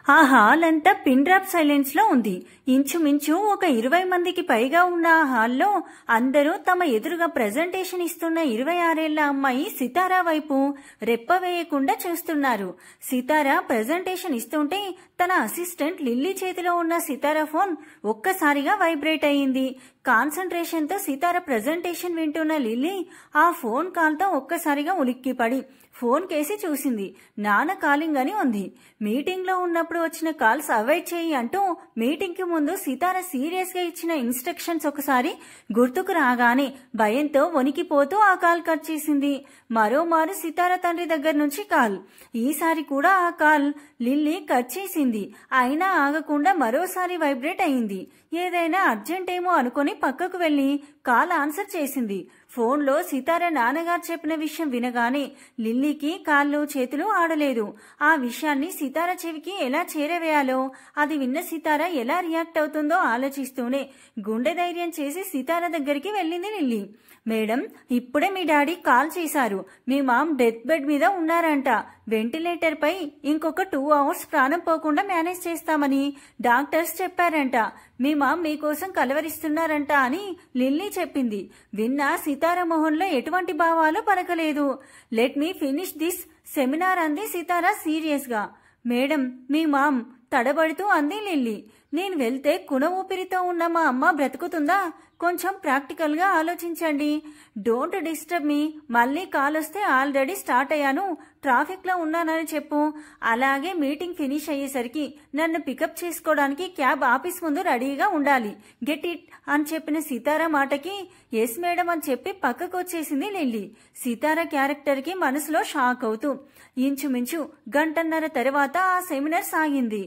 ఆ హాల్ అంతా pin drop silence లో ఉంది. ఇంచుమించు ఒక 20 మందికి పైగా ఉన్న ఆ హాల్లో అందరూ తమ ఎదురుగా ప్రెజెంటేషన్ ఇస్తున్న 26 ఏళ్ల అమ్మాయి సితారా వైపు రెప్ప వేయకుండా చూస్తున్నారు. సితారా ప్రెజెంటేషన్ ఇస్తుంటే తన అసిస్టెంట్ లిల్లీ చేతిలో ఉన్న సితారా ఫోన్ ఒక్కసారిగా వైబ్రేట్ అయింది. కాన్సంట్రేషన్ తో సితారా ప్రెజెంటేషన్ వింటున్న లిల్లీ ఆ ఫోన్ కాల్ తో ఒక్కసారిగా ఉలిక్కిపడి ఫోన్ కేసి చూసింది. నాన్న కాలింగ్ అని ఉంది. మీటింగ్ లో ఉన్నప్పుడు వచ్చిన కాల్స్ అవాయిడ్ చేయి అంటూ మీటింగ్ కి ముందు సితారా సీరియస్ గా ఇచ్చిన ఇన్స్ట్రక్షన్స్ ఒకసారి గుర్తుకు రాగానే భయంతో వణికిపోతూ ఆ కాల్ కట్ చేసింది. మరోమారు సితారా తండ్రి దగ్గర నుంచి కాల్. ఈసారి కూడా ఆ కాల్ లిల్లీ కట్ చేసింది. అయినా ఆగకుండా మరోసారి వైబ్రేట్ అయింది. ఏదైనా అర్జెంట్ ఏమో అనుకుని పక్కకు వెళ్లి కాల్ ఆన్సర్ చేసింది. ఫోన్లో సితారా నాన్నగారు చెప్పిన విషయం వినగానే లిల్లీకి కాళ్ళు చేతులు ఆడలేదు. ఆ విషయాన్ని సితారా చెవికి ఎలా చేరవేయాలో, అది విన్న సితారా ఎలా రియాక్ట్ అవుతుందో ఆలోచిస్తూనే గుండె ధైర్యం చేసి సితారా దగ్గరికి వెళ్ళింది లిల్లీ. మేడం, ఇప్పుడే మీ డాడీ కాల్ చేశారు. మీ మామ్ డెత్ బెడ్ మీద ఉన్నారంట. వెంటిలేటర్ పై ఇంకొక 2 అవర్స్ ప్రాణం పోకుండా మేనేజ్ చేస్తామని డాక్టర్స్ చెప్పారంట. మీ మామ్ మీకోసం కలవరిస్తున్నారంట అని లిల్లీ చెప్పింది. విన్నా సితారా మొహంలో ఎటువంటి భావాలు పలకలేదు. Let me finish this seminar అంది సితారా సీరియస్ గా. మేడం, మీ మామ్ తడబడుతూ అంది లిల్లీ. నేను వెళ్తే కుణ ఊపిరితో ఉన్న మా అమ్మ బ్రతుకుతుందా? కొంచెం ప్రాక్టికల్ గా ఆలోచించండి. Don't disturb me. మళ్ళీ కాల్ వస్తే ఆల్రెడీ స్టార్ట్ అయ్యాను, ట్రాఫిక్ లో ఉన్నానని చెప్పు. అలాగే మీటింగ్ ఫినిష్ అయ్యేసరికి నన్ను పికప్ చేసుకోవడానికి క్యాబ్ ఆఫీస్ ముందు రెడీగా ఉండాలి. గెట్ ఇట్ అని చెప్పిన సితారా మాటకి ఎస్ మేడం అని చెప్పి పక్కకు వచ్చేసింది లిల్లీ. సితారా క్యారెక్టర్ కి మనసులో షాక్ అవుతూ. ఇంచుమించు గంటన్నర తర్వాత ఆ సెమినార్ సాగింది.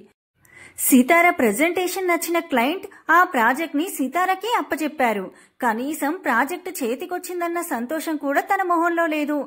సితారా ప్రెజెంటేషన్ నచ్చిన క్లయింట్ ఆ ప్రాజెక్ట్ ని సితారాకి అప్పచెప్పారు. కనీసం ప్రాజెక్టు చేతికొచ్చిందన్న సంతోషం కూడా తన మొహంలో లేదు.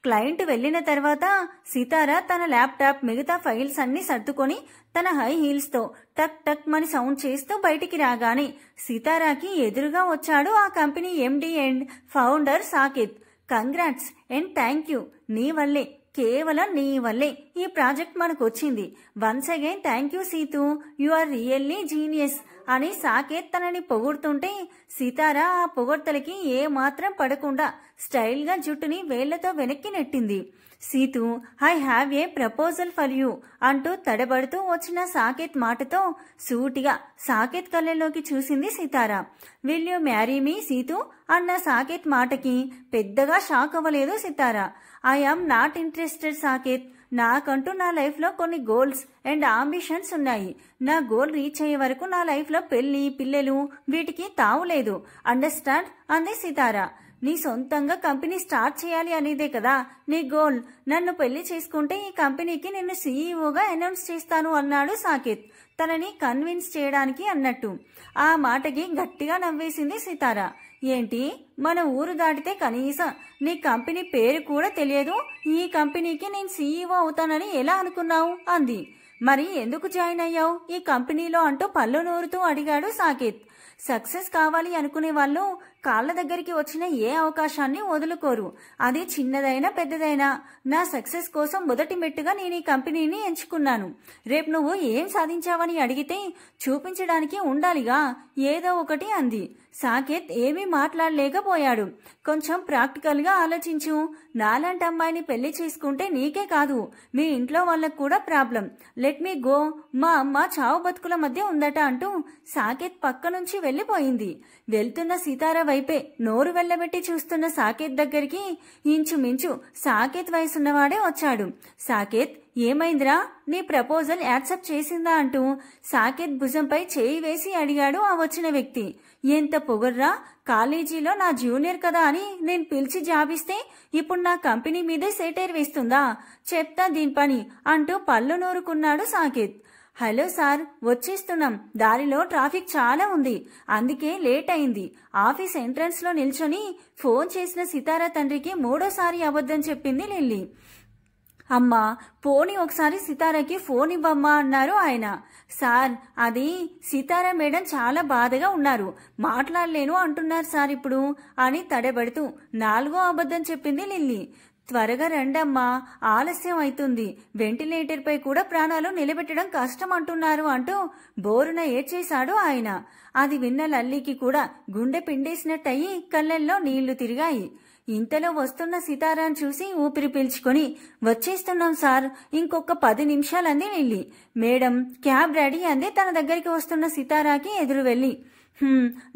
క్లయింట్ వెళ్లిన తర్వాత సితారా తన ల్యాప్టాప్ మిగతా ఫైల్స్ అన్ని సర్దుకొని తన హై హీల్స్ తో టక్ టక్ మని సౌండ్ చేస్తూ బయటికి రాగానే సితారాకి ఎదురుగా వచ్చాడు ఆ company MD and founder Saketh. Congrats and thank you. నీ వల్లే, కేవలం నీ వల్లే ఈ ప్రాజెక్ట్ మనకు వచ్చింది. Once again thank you Seetu, you are really genius అని సాకేత్ తనని పొగుడుతుంటే సితారా ఆ పొగడ్తలకి ఏ మాత్రం పడకుండా స్టైల్ గా జుట్టుని వేళ్లతో వెనక్కి నెట్టింది. Seetu, I have a proposal for you అంటూ తడబడుతూ వచ్చిన సాకేత్ మాటతో సూటిగా సాకేత్ కళ్ళలోకి చూసింది Sitara. Will you marry me Seetu అన్న సాకేత్ మాటకి పెద్దగా షాక్ అవ్వలేదు Sitara. I am not interested Saketh. నాకంటూ నా లైఫ్ లో కొన్ని గోల్స్ అండ్ అంబిషన్స్ ఉన్నాయి. నా గోల్ రీచ్ అయ్యే వరకు నా లైఫ్ లో పెళ్లి, పిల్లలు వీటికి తావులేదు. అండర్స్టాండ్ అంది సితారా. నీ సొంతంగా కంపెనీ స్టార్ట్ చేయాలి అనేదే కదా నీ గోల్. నన్ను పెళ్లి చేసుకుంటే ఈ కంపెనీకి నిన్ను సీఈఓగా అనౌన్స్ చేస్తాను అన్నాడు సాకేత్, తనని కన్విన్స్ చేయడానికి అన్నట్టు. ఆ మాటకి గట్టిగా నవ్వేసింది సితారా. ఏంటి, మన ఊరు దాటితే కనీసం నీ కంపెనీ పేరు కూడా తెలియదు. ఈ కంపెనీకి నేను సీఈఓ అవుతానని ఎలా అనుకున్నావు అంది. మరి ఎందుకు జాయిన్ అయ్యావు ఈ కంపెనీలో అంటూ పళ్ళు నూరుతూ అడిగాడు సాకేత్. సక్సెస్ కావాలి అనుకునే వాళ్ళు కాళ్ల దగ్గరికి వచ్చిన ఏ అవకాశాన్ని వదులుకోరు. అది చిన్నదైనా పెద్దదైనా. నా సక్సెస్ కోసం మొదటి మెట్టుగా నేను ఈ కంపెనీని ఎంచుకున్నాను. రేపు నువ్వు ఏం సాధించావని అడిగితే చూపించడానికి ఉండాలిగా ఏదో ఒకటి అంది. సాకేత్ ఏమీ మాట్లాడలేకపోయాడు. కొంచెం ప్రాక్టికల్ గా ఆలోచించు. నాలాంటి అమ్మాయిని పెళ్లి చేసుకుంటే నీకే కాదు, మీ ఇంట్లో వాళ్ళకు కూడా ప్రాబ్లం. Let me go. మా అమ్మ చావు బతుకుల మధ్య ఉందట అంటూ సాకేత్ పక్క నుంచి వెళ్లిపోయింది. వెళ్తున్న సితారా వైపే నోరు వెళ్లబెట్టి చూస్తున్న సాకేత్ దగ్గరికి ఇంచుమించు సాకేత్ వయసున్నవాడే వచ్చాడు. సాకేత్, ఏమైందిరా, నీ ప్రపోజల్ యాక్సెప్ట్ చేసిందా అంటూ సాకేత్ భుజంపై చేయి వేసి అడిగాడు ఆ వచ్చిన వ్యక్తి. ఎంత పొగర్రా, కాలేజీలో నా జూనియర్ కదా అని నేను పిలిచి జాబిస్తే ఇప్పుడు నా కంపెనీ మీదే సేటైర్ వేస్తుందా? చెప్తా దీని పని అంటూ పళ్ళు నూరుకున్నాడు సాకేత్. హలో సార్, వచ్చేస్తున్నాం. దారిలో ట్రాఫిక్ చాలా ఉంది, అందుకే లేట్ అయింది. ఆఫీస్ ఎంట్రన్స్ లో నిల్చొని ఫోన్ చేసిన సితారా తండ్రికి 3వ సారి అబద్ధం చెప్పింది లిల్లీ. అమ్మా, పోనీ ఒకసారి సితారాకి ఫోన్ ఇవ్వమ్మా అన్నారు ఆయన. సార్, అది సితారా మేడం చాలా బాధగా ఉన్నారు, మాట్లాడలేను అంటున్నారు సార్ ఇప్పుడు అని తడబడుతూ 4వ అబద్ధం చెప్పింది లిల్లీ. త్వరగా రండమ్మా, ఆలస్యం అవుతుంది, వెంటిలేటర్పై కూడా ప్రాణాలు నిలబెట్టడం కష్టం అంటున్నారు అంటూ బోరున ఏడ్చేశాడు ఆయన. అది విన్న లల్లీకి కూడా గుండె పిండేసినట్టయి కళ్ళల్లో నీళ్లు తిరిగాయి. ఇంతలో వస్తున్న సితారాను చూసి ఊపిరి పీల్చుకొని, వచ్చేస్తున్నాం సార్, ఇంకొక 10 నిమిషాలంది లిల్లీ. మేడం క్యాబ్ రెడీ అంది తన దగ్గరికి వస్తున్న సితారాకి ఎదురు వెళ్లి.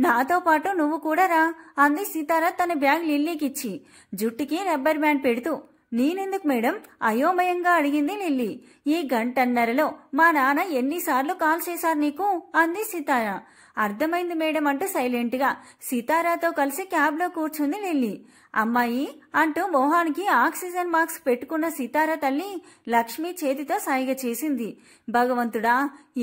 నాతో పాటు నువ్వు కూడా రా అంది సితారా తన బ్యాగ్ లిల్లీకిచ్చి, జుట్టుకి రబ్బర్ బ్యాండ్ పెడుతూ. నేనెందుకు మేడం అయోమయంగా అడిగింది లిల్లీ. ఈ గంటన్నరలో మా నాన్న ఎన్నిసార్లు కాల్ చేశారు నీకు అంది సితారా. అర్థమైంది మేడం అంటూ సైలెంట్ గా సితారాతో కలిసి క్యాబ్లో కూర్చుంది లిల్లీ. అమ్మాయి అంటూ మొహానికి ఆక్సిజన్ మాస్క్ పెట్టుకున్న సితారా తల్లి లక్ష్మి చేతితో సాయిగ చేసింది. భగవంతుడా,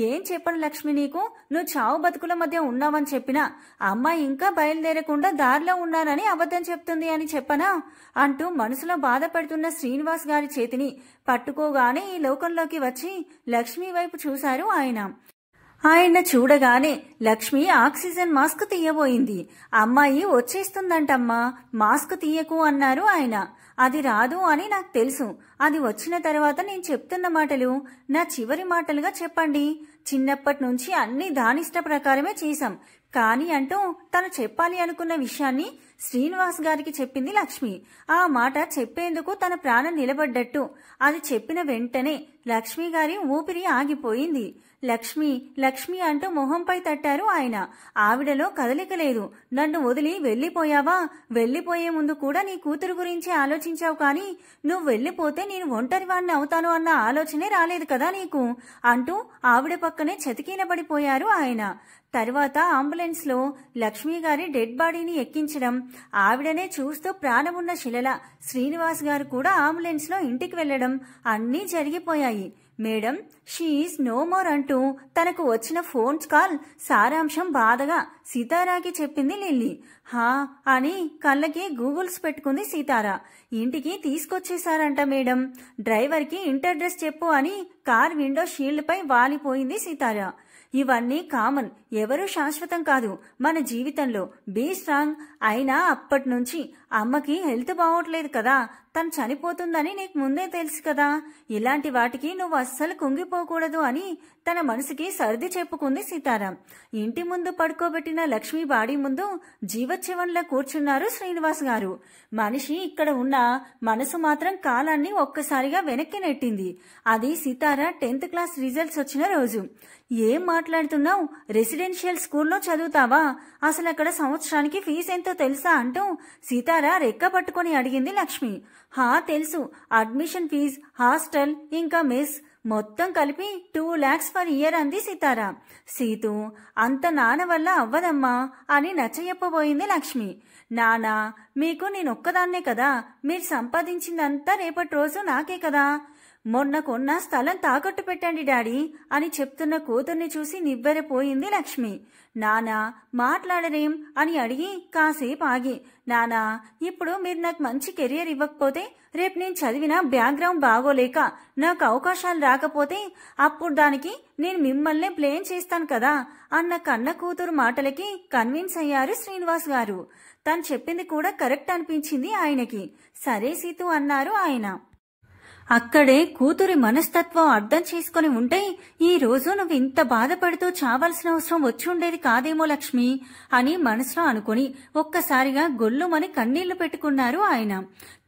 ఏం చెప్పను లక్ష్మి నీకు, నువ్వు చావు బతుకుల మధ్య ఉన్నావని చెప్పినా అమ్మాయి ఇంకా బయలుదేరకుండా దారిలో ఉన్నానని అబద్ధం చెప్తుంది అని చెప్పనా అంటూ మనసులో బాధపడుతున్న శ్రీనివాస్ గారి చేతిని పట్టుకోగానే ఈ లోకంలోకి వచ్చి లక్ష్మి వైపు చూశారు ఆయన. ఆయన చూడగానే లక్ష్మి ఆక్సిజన్ మాస్క్ తీయబోయింది. అమ్మాయి వచ్చేస్తుందంటమ్మా, మాస్క్ తీయకు అన్నారు ఆయన. అది రాదు అని నాకు తెలుసు, అది వచ్చిన తర్వాత నేను చెప్తున్న మాటలు నా చివరి మాటలుగా చెప్పండి. చిన్నప్పటి నుంచి అన్ని దానిష్ట ప్రకారమే చేశాం కానీ అంటూ తను చెప్పాలి అనుకున్న విషయాన్ని శ్రీనివాస్ గారికి చెప్పింది లక్ష్మి. ఆ మాట చెప్పేందుకు తన ప్రాణం నిలబడ్డట్టు అది చెప్పిన వెంటనే లక్ష్మి గారి ఊపిరి ఆగిపోయింది. లక్ష్మి లక్ష్మి అంటూ మొహంపై తట్టారు ఆయన. ఆవిడలో కదలిక లేదు. నన్ను వదిలి వెళ్లిపోయావా? వెళ్లిపోయే ముందు కూడా నీ కూతురు గురించి ఆలోచించావు కానీ నువ్వు వెళ్లిపోతే నేను ఒంటరివాణ్ణి అవుతాను అన్న ఆలోచనే రాలేదు కదా నీకు అంటూ ఆవిడ పక్కనే చతికిలబడిపోయారు ఆయన. తర్వాత అంబులెన్స్ లో లక్ష్మి గారి డెడ్ బాడీని ఎక్కించడం, ఆవిడనే చూస్తూ ప్రాణమున్న శిలల శ్రీనివాస్ గారు కూడా అంబులెన్స్ లో ఇంటికి వెళ్లడం అన్నీ జరిగిపోయాయి. మేడం షీఈస్ నో మోర్ అంటూ తనకు వచ్చిన ఫోన్ కాల్ సారాంశం బాధగా సితారాకి చెప్పింది లిల్లీ. హా అని కళ్ళకి గూగుల్స్ పెట్టుకుంది సితారా. ఇంటికి తీసుకొచ్చేశారంట మేడం, డ్రైవర్కి ఇంటర్డ్రెస్ చెప్పు అని కార్ విండో షీల్డ్ పై వాలిపోయింది సితారా. ఇవన్నీ కామన్, ఎవరూ శాశ్వతం కాదు మన జీవితంలో. Be strong. అయినా అప్పటి నుంచి అమ్మకి హెల్త్ బాగోట్లేదు కదా, తను చనిపోతుందని నీకు ముందే తెలుసు కదా, ఇలాంటి వాటికి నువ్వు అస్సలు కుంగిపోకూడదు అని తన మనసుకి సర్ది చెప్పుకుంది సితారా. ఇంటి ముందు పడుకోబెట్టిన లక్ష్మి బాడీ ముందు జీవోత్సవంలా కూర్చున్నారు శ్రీనివాస్ గారు. మనిషి ఇక్కడ ఉన్న మనసు మాత్రం కాలాన్ని ఒక్కసారిగా వెనక్కి నెట్టింది. అది సితారా 10th క్లాస్ రిజల్ట్స్ వచ్చిన రోజు. ఏం మాట్లాడుతున్నావు? రెసిడెన్షియల్ స్కూల్లో చదువుతావా? అసలు అక్కడ సంవత్సరానికి ఫీజు ఎంతో తెలుసా అంటూ సితారా రెక్క పట్టుకొని అడిగింది లక్ష్మి. హా తెలుసు, అడ్మిషన్ ఫీజు, హాస్టల్ ఇంకా మెస్ మొత్తం కలిపి 2 lakhs per year అంది సితారా. సీతు అంత నాన్న వల్ల అవ్వదమ్మా అని నచ్చజెప్పబోయింది లక్ష్మి. నానా మీకు నేనొక్కదాన్నే కదా, మీరు సంపాదించిందంతా రేపటి రోజు నాకే కదా, మొన్న కొన్న స్థలం తాకట్టు పెట్టండి డాడీ అని చెప్తున్న కూతుర్ని చూసి నివ్వెరపోయింది లక్ష్మి. నానా మాట్లాడరేం అని అడిగి కాసేపు ఆగి, నానా ఇప్పుడు మీరు నాకు మంచి కెరియర్ ఇవ్వకపోతే, రేపు నేను చదివిన బ్యాక్గ్రౌండ్ బాగోలేక నాకు అవకాశాలు రాకపోతే అప్పుడు దానికి నేను మిమ్మల్నే బ్లేమ్ చేస్తాను కదా అన్న కన్న కూతురు మాటలకి కన్విన్స్ అయ్యారు శ్రీనివాస్ గారు. తను చెప్పింది కూడా కరెక్ట్ అనిపించింది ఆయనకి. సరే సీతు అన్నారు ఆయన. అక్కడే కూతురి మనస్తత్వం అర్థం చేసుకుని ఉంటే ఈ రోజు నువ్వు ఇంత బాధపడుతూ చావాల్సిన అవసరం వచ్చుండేది కాదేమో లక్ష్మి అని మనసులో అనుకుని ఒక్కసారిగా గొల్లుమని కన్నీళ్లు పెట్టుకున్నారు ఆయన.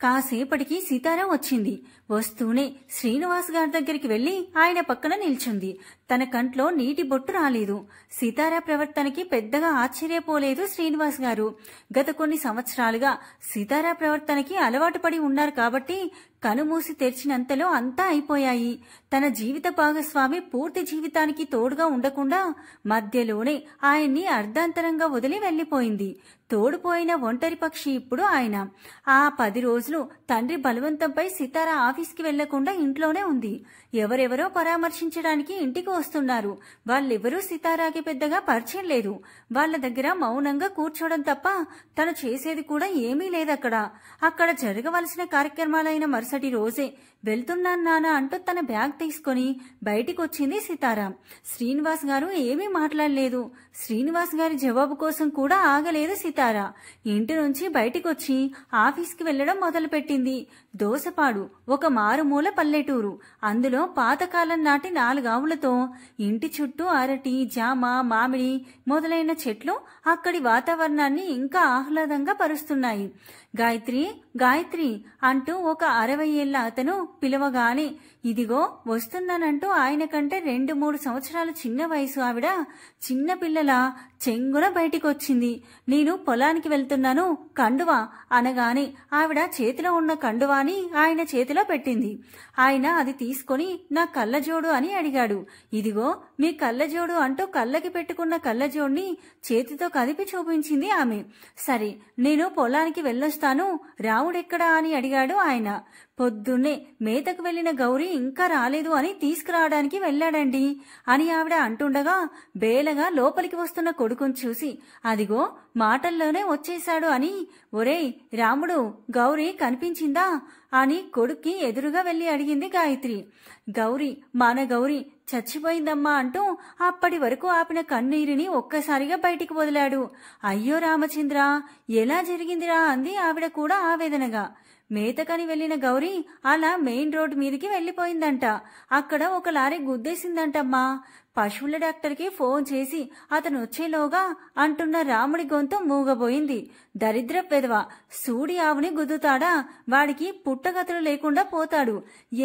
కాసేపటికి సితారా వచ్చింది. వస్తూనే శ్రీనివాస్ గారి దగ్గరికి వెళ్లి ఆయన పక్కన నిల్చుంది. తన కంట్లో నీటి బొట్టు రాలేదు. సితారా ప్రవర్తనకి పెద్దగా ఆశ్చర్యపోలేదు శ్రీనివాస్ గారు. గత కొన్ని సంవత్సరాలుగా సితారా ప్రవర్తనకి అలవాటు పడి ఉన్నారు కాబట్టి కనుమూసి తెరిచినంతలో అంతా అయిపోయాయి. తన జీవిత భాగస్వామి పూర్తి జీవితానికి తోడుగా ఉండకుండా మధ్యలోనే ఆయన్ని అర్ధాంతరంగా వదిలి వెళ్లిపోయింది. తోడుపోయిన ఒంటరి పక్షి ఇప్పుడు ఆయన. ఆ 10 రోజులు తండ్రి బలవంతంపై సితారా ఆఫీస్కి వెళ్లకుండా ఇంట్లోనే ఉంది. ఎవరెవరో పరామర్శించడానికి ఇంటికి వస్తున్నారు. వాళ్ళెవరూ సితారాకి పెద్దగా పరిచయం లేదు. వాళ్ళ దగ్గర మౌనంగా కూర్చోవడం తప్ప తను చేసేది కూడా ఏమీ లేదక్కడ. అక్కడ జరగవలసిన కార్యక్రమాలైన మరుసటి రోజే వెళ్తున్నాను నాన్న అంటూ తన బ్యాగ్ తీసుకొని బయటికి వచ్చింది సితార. శ్రీనివాస్ గారు ఏమీ మాట్లాడలేదు. శ్రీనివాస్ గారి జవాబు కోసం కూడా ఆగలేదు సితార. ఇంటి నుంచి బయటికొచ్చి ఆఫీస్కి వెళ్లడం మొదలుపెట్టింది. దోసపాడు ఒక మారుమూల పల్లెటూరు. అందులో పాతకాలం నాటి 4 ఆవులతో ఇంటి చుట్టూ అరటి, జామ, మామిడి మొదలైన చెట్లు అక్కడి వాతావరణాన్ని ఇంకా ఆహ్లాదంగా పరుస్తున్నాయి. గాయత్రి, గాయత్రి అంటూ ఒక 60 ఏళ్ల అతను పిలవగానే ఇదిగో వస్తున్నానంటూ ఆయన కంటే 2-3 సంవత్సరాలు చిన్న వయసు ఆవిడ చిన్న పిల్లల చెంగున బయటికొచ్చింది. నేను పొలానికి వెళ్తున్నాను, కండువా అనగానే ఆవిడ చేతిలో ఉన్న కండువాని ఆయన చేతిలో పెట్టింది. ఆయన అది తీసుకొని నా కళ్ళజోడు అని అడిగాడు. ఇదిగో మీ కళ్ళజోడు అంటూ కళ్ళకి పెట్టుకున్న కళ్ళజోడిని చేతితో కదిపి చూపించింది ఆమె. సరే నేను పొలానికి వెళ్ళొస్తాను, రావుడెక్కడా అని అడిగాడు ఆయన. పొద్దున్నే మేతకు వెళ్లిన గౌరీ ఇంకా రాలేదు అని తీసుకురావడానికి వెళ్ళాడండి అని ఆవిడ అంటుండగా బేలగా లోపలికి వస్తున్న కొడుకుని చూసి అదిగో మాటల్లోనే వచ్చేశాడు అని, ఒరేయ్ రాముడు, గౌరీ కనిపించిందా అని కొడుక్కి ఎదురుగా వెళ్లి అడిగింది గాయత్రి. గౌరీ, మన గౌరీ చచ్చిపోయిందమ్మా అంటూ అప్పటి వరకు ఆపిన కన్నీరుని ఒక్కసారిగా బయటికి వదిలాడు. అయ్యో రామచంద్ర, ఎలా జరిగిందిరా అంది ఆవిడ కూడా ఆవేదనగా. మేతకని వెళ్లిన గౌరీ అలా మెయిన్ రోడ్డు మీదికి వెళ్లిపోయిందంట. అక్కడ ఒక లారీ గుద్దేసిందంటమ్మా. పశువుల డాక్టర్కి ఫోన్ చేసి అతను వచ్చేలోగా అంటున్న రాముడి గొంతు మూగబోయింది. దరిద్ర పెదవ, సూడి ఆవుని గుద్దుతాడా, వాడికి పుట్టగతులు లేకుండా పోతాడు,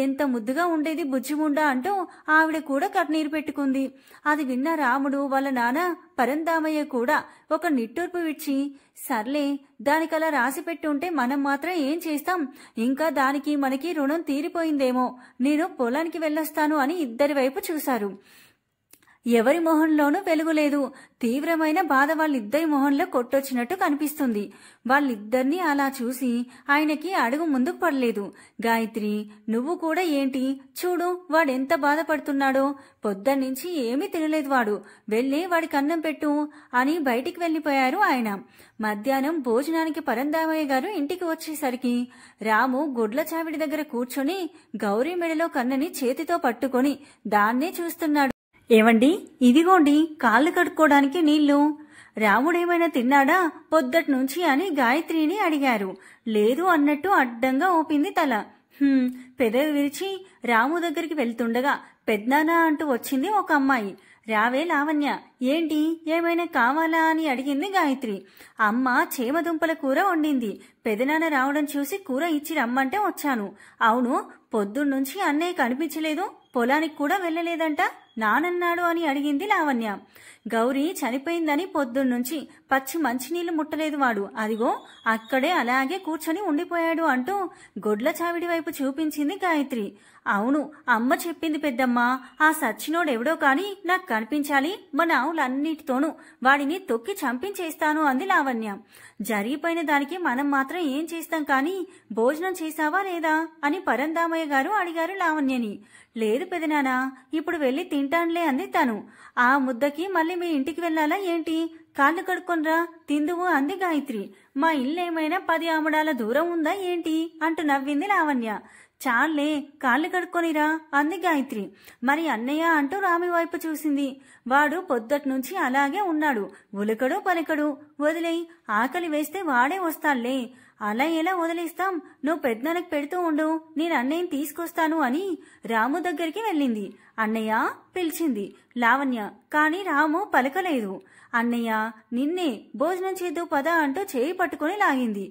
ఎంత ముద్దుగా ఉండేది బుజ్జిముండా అంటూ ఆవిడ కూడా కన్నీరు పెట్టుకుంది. అది విన్న రాముడు వాళ్ళ నాన్న పరందామయ్య కూడా ఒక నిట్టూర్పు విడిచి, సర్లే దానికలా రాసి పెట్టి ఉంటే మనం మాత్రం ఏం చేస్తాం, ఇంకా దానికి మనకి రుణం తీరిపోయిందేమో, నేను పొలానికి వెళ్ళొస్తాను అని ఇద్దరి వైపు చూశారు. ఎవరి మొహంలోనూ వెలుగులేదు. తీవ్రమైన బాధ వాళ్ళిద్దరి మొహంలో కొట్టొచ్చినట్టు కనిపిస్తుంది. వాళ్ళిద్దరినీ అలా చూసి ఆయనకి అడుగు ముందుకు పడలేదు. గాయత్రి, నువ్వు కూడా ఏంటి, చూడు వాడెంత బాధపడుతున్నాడో, పొద్దున్నుంచి ఏమీ తినలేదు వాడు, వెళ్ళి వాడికి అన్నం పెట్టు అని బయటికి వెళ్లిపోయారు ఆయన. మధ్యాహ్నం భోజనానికి పరందామయ్య గారు ఇంటికి వచ్చేసరికి రాము గుడ్ల చావిడి దగ్గర కూర్చొని గౌరీ మెడలో కన్నని చేతితో పట్టుకొని దాన్నే చూస్తున్నాడు. ఏవండి, ఇదిగోండి కాళ్ళు కడుక్కోవడానికి నీళ్లు. రాముడేమైనా తిన్నాడా పొద్దటి నుంచి అని గాయత్రిని అడిగారు. లేదు అన్నట్టు అడ్డంగా ఊపింది తల. పెదవి విరిచి రాము దగ్గరికి వెళ్తుండగా పెద్దనా అంటూ వచ్చింది ఒక అమ్మాయి. రావే లావణ్య, ఏంటి ఏమైనా కావాలా అని అడిగింది గాయత్రి. అమ్మ చేమదుంపల కూర వండింది, పెదనాన్న రావడం చూసి కూర ఇచ్చి రమ్మంటే వచ్చాను. అవును, పొద్దున్నుంచి అన్నయ్య కనిపించలేదు, పొలానికి కూడా వెళ్ళలేదంట, నానన్నాడు అని అడిగింది లావణ్య. గౌరీ చనిపోయిందని పొద్దున్నుంచి పచ్చి మంచినీళ్లు ముట్టలేదు వాడు, అదిగో అక్కడే అలాగే కూర్చొని ఉండిపోయాడు అంటూ గొడ్ల చావిడి వైపు చూపించింది గాయత్రి. అవును, అమ్మ చెప్పింది పెద్దమ్మ, ఆ సచ్చినోడెవడో కాని నాకు కనిపించాలి, మన ఆవులన్నిటితోనూ వాడిని తొక్కి చంపించేస్తాను అంది లావణ్య. జరిగిపోయిన దానికి మనం మాత్రం ఏం చేస్తాం కానీ భోజనం చేశావా లేదా అని పరందామయ్య గారు అడిగారు లావణ్యని. లేదు పెదనానా, ఇప్పుడు వెళ్ళి తింటానులే అంది తను. ఆ ముద్దకి మళ్ళీ మీ ఇంటికి వెళ్ళాలా ఏంటి, కాళ్ళు కడుక్కొనరా తిందువు అంది గాయత్రి. మా ఇల్లేమైనా 10 ఆమడాల దూరం ఉందా ఏంటి అంటూ నవ్వింది లావణ్య. చాలే కాళ్ళు కడుక్కొనిరా అంది గాయత్రి. మరి అన్నయ్య అంటూ రామి వైపు చూసింది. వాడు పొద్దటి నుంచి అలాగే ఉన్నాడు, ఉలకడు పలకడు. వదిలేయి, ఆకలి వేస్తే వాడే వస్తాడులే. అలా ఎలా వదిలేస్తాం, నువ్వు పెద్దనకు పెడుతూ ఉండు, నేను అన్నయ్యని తీసుకొస్తాను అని రాము దగ్గరికి వెళ్ళింది. అన్నయ్య పిలిచింది లావణ్య, కాని రాము పలకలేదు. అన్నయ్య నిన్నే, భోజనం చేద్దు పదా అంటూ చేయి పట్టుకుని లాగింది.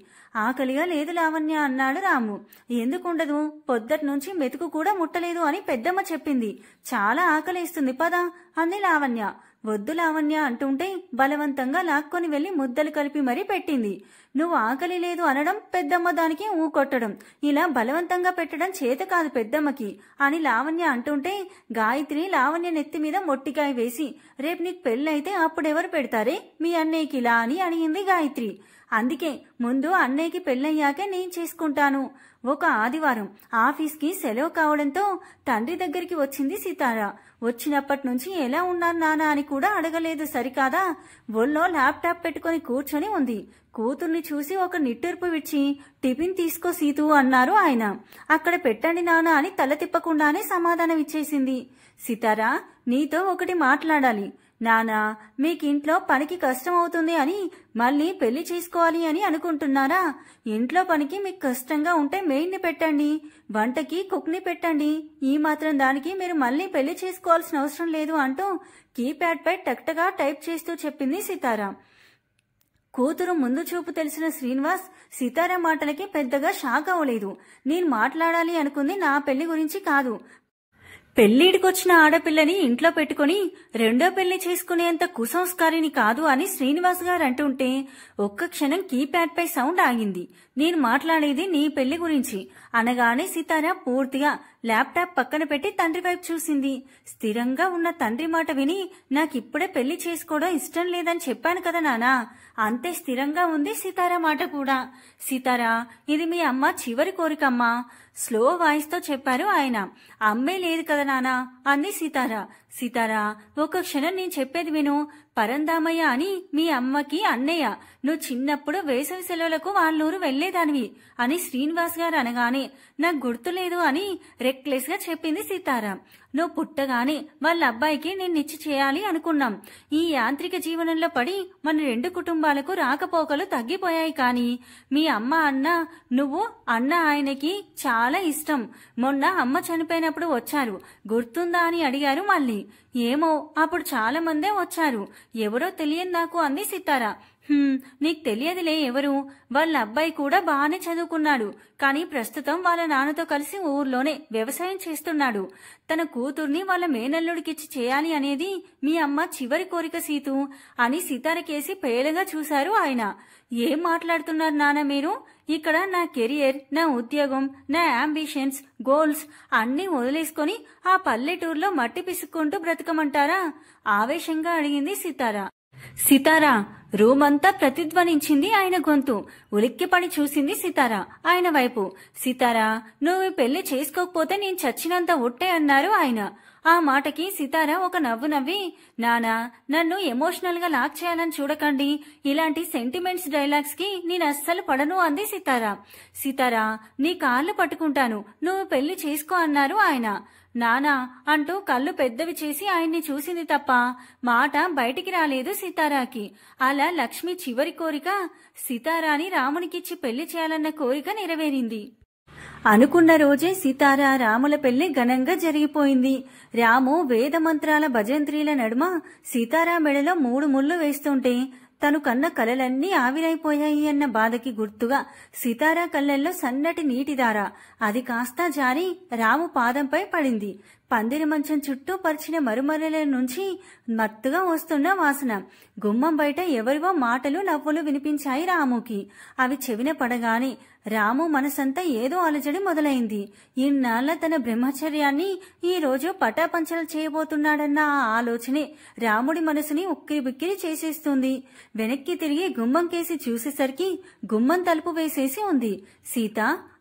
ఆకలిగా లేదు లావణ్య అన్నాడు రాము. ఎందుకుండదు, పొద్దటి నుంచి మెతుకు కూడా ముట్టలేదు అని పెద్దమ్మ చెప్పింది, చాలా ఆకలేస్తుంది పదా అంది లావణ్య. వద్దు లావణ్య అంటుంటే బలవంతంగా లాక్కొని వెళ్లి ముద్దలు కలిపి మరీ పెట్టింది. నువ్వు ఆకలి లేదు అనడం, పెద్దమ్మ దానికి ఊకొట్టడం, ఇలా బలవంతంగా పెట్టడం చేత కాదు పెద్దమ్మకి అని లావణ్య అంటుంటే గాయత్రి లావణ్య నెత్తి మీద మొట్టికాయ వేసి, రేపు నీకు పెళ్ళైతే అప్పుడెవరు పెడతారే మీ అన్నయ్యకి ఇలా అని అడిగింది గాయత్రి. అందుకే ముందు అన్నయ్యకి పెళ్ళయ్యాకే నేను చేసుకుంటాను. ఒక ఆదివారం ఆఫీస్కి సెలవు కావడంతో తండ్రి దగ్గరికి వచ్చింది సితార. వచ్చినప్పటి నుంచి ఎలా ఉన్నారు నాన్న అని కూడా అడగలేదు సరికాదా, ఒళ్ళో ల్యాప్టాప్ పెట్టుకుని కూర్చొని ఉంది. కూతుర్ని చూసి ఒక నిట్టూర్పు విడిచి టిఫిన్ తీసుకో సీతూ అన్నారు ఆయన. అక్కడ పెట్టండి నాన్న అని తల తిప్పకుండానే సమాధానం ఇచ్చేసింది. సితారా, నీతో ఒకటి మాట్లాడాలి. నానా, మీకింట్లో పనికి కష్టం అవుతుంది అని మళ్ళీ పెళ్లి చేసుకోవాలి అని అనుకుంటున్నారా? ఇంట్లో పనికి మీకు కష్టంగా ఉంటే మెయిన్ని పెట్టండి, వంటకి కుక్ని పెట్టండి. ఈ మాత్రం దానికి మీరు మళ్ళీ పెళ్లి చేసుకోవాల్సిన అవసరం లేదు అంటూ కీప్యాడ్ పై టక్టగా టైప్ చేస్తూ చెప్పింది సితారా. కూతురు ముందు చూపు తెలిసిన శ్రీనివాస్ సితారా మాటలకి పెద్దగా షాక్ అవ్వలేదు. నేను మాట్లాడాలి అనుకుంది నా పెళ్లి గురించి కాదు, పెళ్లిడికొచ్చిన ఆడపిల్లని ఇంట్లో పెట్టుకుని రెండో పెళ్లి చేసుకునేంత కుసంస్కారిని కాదు అని శ్రీనివాస్ గారు అంటుంటే ఒక్క క్షణం కీప్యాడ్ పై సౌండ్ ఆగింది. నేను మాట్లాడేది నీ పెళ్లి గురించి అనగానే సితారా పూర్తిగా ల్యాప్టాప్ పక్కన పెట్టి తండ్రి వైపు చూసింది. స్థిరంగా ఉన్న తండ్రి మాట విని నాకిప్పుడే పెళ్లి చేసుకోవడం ఇష్టం లేదని చెప్పాను కదా నానా, అంతే స్థిరంగా ఉంది సితారా మాట కూడా. సితారా, ఇది మీ అమ్మ చివరి కోరికమ్మా, స్లో వాయిస్ తో చెప్పారు ఆయన. అమ్మే లేదు కదా నానా అంది సితారా. సితారా, ఒక క్షణం నేను చెప్పేది విను. పరందామయ్య అని మీ అమ్మకి అన్నయ్య, నువ్వు చిన్నప్పుడు వేసవి సెలవులకు వాళ్ళూరు వెళ్లేదానివి అని శ్రీనివాస్ గారు అనగానే నాకు గుర్తులేదు అని రెక్లెస్ గా చెప్పింది సితారా. నువ్వు పుట్టగానే వాళ్ళ అబ్బాయికి నిన్నిచ్చి చేయాలి అనుకున్నాం. ఈ యాంత్రిక జీవనంలో పడి మన రెండు కుటుంబాలకు రాకపోకలు తగ్గిపోయాయి. కానీ మీ అమ్మ అన్న నువ్వు అన్న ఆయనకి చాలా ఇష్టం. మొన్న అమ్మ చనిపోయినప్పుడు వచ్చారు, గుర్తుందా అని అడిగారు. మళ్ళీ ఏమో అప్పుడు చాలా మందే వచ్చారు, ఎవరో తెలియదు నాకు అంది సితారా. నీకు తెలియదులే ఎవరు. వాళ్ళ అబ్బాయి కూడా బాగానే చదువుకున్నాడు, కానీ ప్రస్తుతం వాళ్ళ నాన్నతో కలిసి ఊర్లోనే వ్యవసాయం చేస్తున్నాడు. తన కూతుర్ని వాళ్ళ మేనల్లుడికిచ్చి చేయాలి అనేది మీ అమ్మ చివరి కోరిక సీతు అని సితారకేసి పేలగా చూశారు ఆయన. ఏం మాట్లాడుతున్నారు నాన్న మీరు? ఇక్కడ నా కెరియర్, నా ఉద్యోగం, నా అంబిషన్స్, గోల్స్ అన్నీ వదిలేసుకుని ఆ పల్లెటూరులో మట్టి పిసుక్కుంటూ బ్రతకమంటారా? ఆవేశంగా అడిగింది సితారా. సితారా, రూమంతా ప్రతిధ్వనించింది ఆయన గొంతు. ఉలిక్కిపడి చూసింది సితారా ఆయన వైపు. సితారా, నువ్వు పెళ్లి చేసుకోకపోతే నేను చచ్చినంత ఒట్టే అన్నారు ఆయన. ఆ మాటకి సితారా ఒక నవ్వు నవ్వి, నానా, నన్ను ఎమోషనల్ గా లాక్ చేయాలని చూడకండి, ఇలాంటి సెంటిమెంట్స్ డైలాగ్స్ కి నేను అస్సలు పడను అంది సితారా. సితారా, నీ కాళ్ళు పట్టుకుంటాను, నువ్వు పెళ్లి చేసుకో అన్నారు ఆయన. నానా అంటూ కళ్ళు పెద్దవి చేసి ఆయన్ని చూసింది తప్ప మాట బయటికి రాలేదు సితారాకి. అలా లక్ష్మి చివరి కోరిక సితారాని రామునికిచ్చి పెళ్లి చేయాలన్న కోరిక నెరవేరింది. అనుకున్న రోజే సితారా రాముల పెళ్లి ఘనంగా జరిగిపోయింది. రాము వేదమంత్రాల భజంత్రీల నడుమ సితారా మెడలో 3 ముళ్ళు వేస్తుంటే తను కన్న కలలన్నీ ఆవిరైపోయాయి అన్న బాధకి గుర్తుగా సితారా కళ్ళల్లో సన్నటి నీటిదార. అది కాస్తా జారి రాము పాదంపై పడింది. పందిరి మంచం చుట్టూ పరిచిన మరుమరల నుంచి మత్తుగా వస్తున్న వాసన. గుమ్మం బయట ఎవరివో మాటలు నవ్వులు వినిపించాయి రాముకి. అవి చెవిన పడగానే రాము మనసంతా ఏదో అలజడి మొదలైంది. ఇన్నాళ్ల తన బ్రహ్మచర్యాన్ని ఈ రోజు పటాపంచలు చేయబోతున్నాడన్న ఆ ఆలోచనే రాముడి మనసుని ఉక్కిరిబిక్కిరి చేసేస్తుంది. వెనక్కి తిరిగి గుమ్మం కేసి చూసేసరికి గుమ్మం తలుపు వేసేసి ఉంది. సీత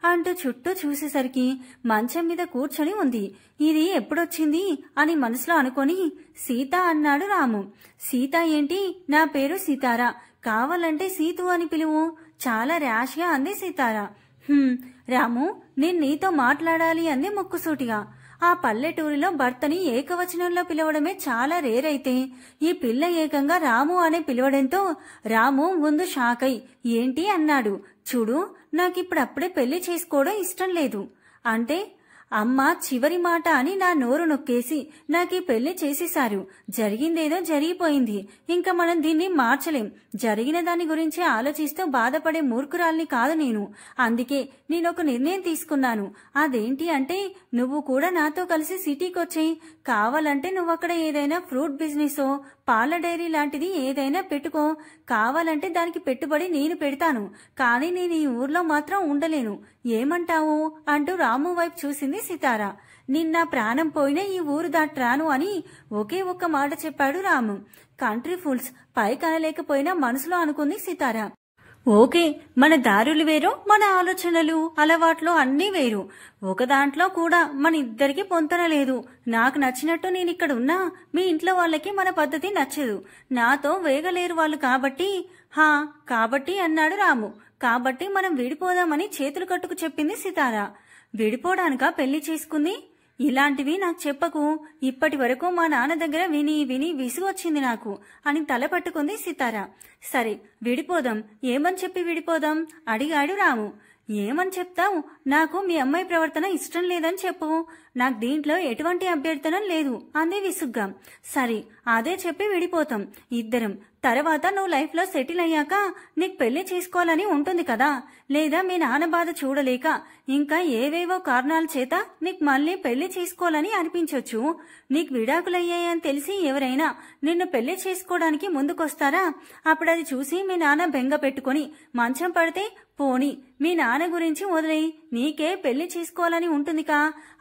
అంటూ చుట్టూ చూసేసరికి మంచం మీద కూర్చొని ఉంది. ఇది ఎప్పుడొచ్చింది అని మనసులో అనుకొని సీత అన్నాడు రాము. సీత ఏంటి? నా పేరు సితారా, కావాలంటే సీతు అని పిలువు, చాలా ర్యాష్ గా అంది సితారా. రాము, నేను నీతో మాట్లాడాలి అంది ముక్కుసూటిగా. ఆ పల్లెటూరిలో భర్తని ఏకవచనంలో పిలవడమే చాలా రేరైతే ఈ పిల్ల ఏకంగా రాము అనే పిలవడంతో రాము ముందు షాక్ అయి ఏంటి అన్నాడు. చూడు, నాకిప్పుడప్పుడే పెళ్లి చేసుకోవడం ఇష్టం లేదు అంటే అమ్మ చివరి మాట అని నా నోరు నొక్కేసి నాకీ పెళ్లి చేసేశారు. జరిగిందేదో జరిగిపోయింది, ఇంకా మనం దీన్ని మార్చలేం. జరిగిన దాని గురించి ఆలోచిస్తూ బాధపడే మూర్ఖురాల్ని కాదు నేను. అందుకే నేనొక నిర్ణయం తీసుకున్నాను. అదేంటి అంటే నువ్వు కూడా నాతో కలిసి సిటీకి వచ్చేయి. కావాలంటే నువ్వక్కడ ఏదైనా ఫ్రూట్ బిజినెస్, పాల డైరీ లాంటిది ఏదైనా పెట్టుకో. కావాలంటే దానికి పెట్టుబడి నేను పెడతాను, కానీ నేను ఈ ఊర్లో మాత్రం ఉండలేను. ఏమంటావు అంటూ రాము వైపు చూసింది సితారా. నిన్న ప్రాణం పోయినా ఈ ఊరు దాట్రాను అని ఒకే ఒక్క మాట చెప్పాడు రాము. కంట్రీ ఫుల్స్ పై కనలేకపోయినా మనసులో అనుకుంది సితారా. ఓకే, మన దారులు వేరు, మన ఆలోచనలు అలవాట్లు అన్నీ వేరు. ఒక దాంట్లో కూడా మన ఇద్దరికి పొంతన లేదు. నాకు నచ్చినట్టు నేను ఇక్కడ ఉన్నా మీ ఇంట్లో వాళ్ళకి మన పద్ధతి నచ్చదు. నాతో వేగలేరు వాళ్ళు కాబట్టి. హా కాబట్టి అన్నాడు రాము. కాబట్టి మనం విడిపోదామని చేతులు కట్టుకు చెప్పింది సితారా. విడిపోవడానికా పెళ్లి చేసుకుంది? ఇలాంటివి నాకు చెప్పకు. ఇప్పటి వరకు మా నాన్న దగ్గర విని విని విసుగొచ్చింది నాకు అని తల పట్టుకుంది సితారా. సరే విడిపోదాం. ఏమని చెప్పి విడిపోదాం అడిగాడు రాము. ఏమని చెప్తావు? నాకు మీ అమ్మాయి ప్రవర్తన ఇష్టం లేదని చెప్పు. నాకు దీంట్లో ఎటువంటి అభ్యర్థన లేదు అంది విసుగ్గా. సరే అదే చెప్పి విడిపోతాం ఇద్దరం. తర్వాత నువ్వు లైఫ్ లో సెటిల్ అయ్యాక నీకు పెళ్లి చేసుకోవాలని ఉంటుంది కదా. లేదా మీ నాన్న బాధ చూడలేక ఇంకా ఏవేవో కారణాల చేత నీకు మళ్ళీ పెళ్లి చేసుకోవాలని అనిపించొచ్చు. నీకు విడాకులయ్యాయని తెలిసి ఎవరైనా నిన్ను పెళ్లి చేసుకోవడానికి ముందుకొస్తారా? అప్పుడు అది చూసి మీ నాన్న బెంగ పెట్టుకుని మంచం పడితే పోని మీ నాన్న గురించి వదిలేయి, నీకే పెళ్లి చేసుకోవాలని ఉంటుందికా,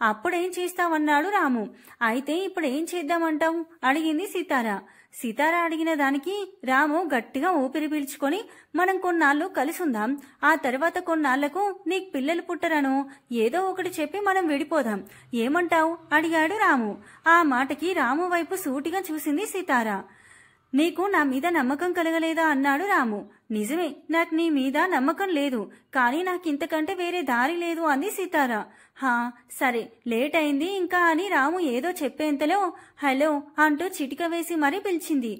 అప్పుడేం చేస్తావన్నాడు రాము. అయితే ఇప్పుడు ఏం చేద్దామంటావు అడిగింది సితారా. సితారా అడిగిన దానికి రాము గట్టిగా ఊపిరి పీల్చుకొని మనం కొన్నాళ్ళు కలిసుందాం, ఆ తర్వాత కొన్నాళ్లకు నీకు పిల్లలు పుట్టరను ఏదో ఒకటి చెప్పి మనం విడిపోదాం, ఏమంటావు అడిగాడు రాము. ఆ మాటకి రాము వైపు సూటిగా చూసింది సితారా. నీకు నా మీద నమ్మకం కలగలేదా అన్నాడు రాము. నిజమే, నాకు నీ మీద నమ్మకం లేదు, కానీ నాకింతకంటే వేరే దారి లేదు అంది సితారా. హా సరే లేట్ అయింది ఇంకా అని రాము ఏదో చెప్పేంతలో హలో అంటూ చిటిక వేసి మరీ పిలిచింది.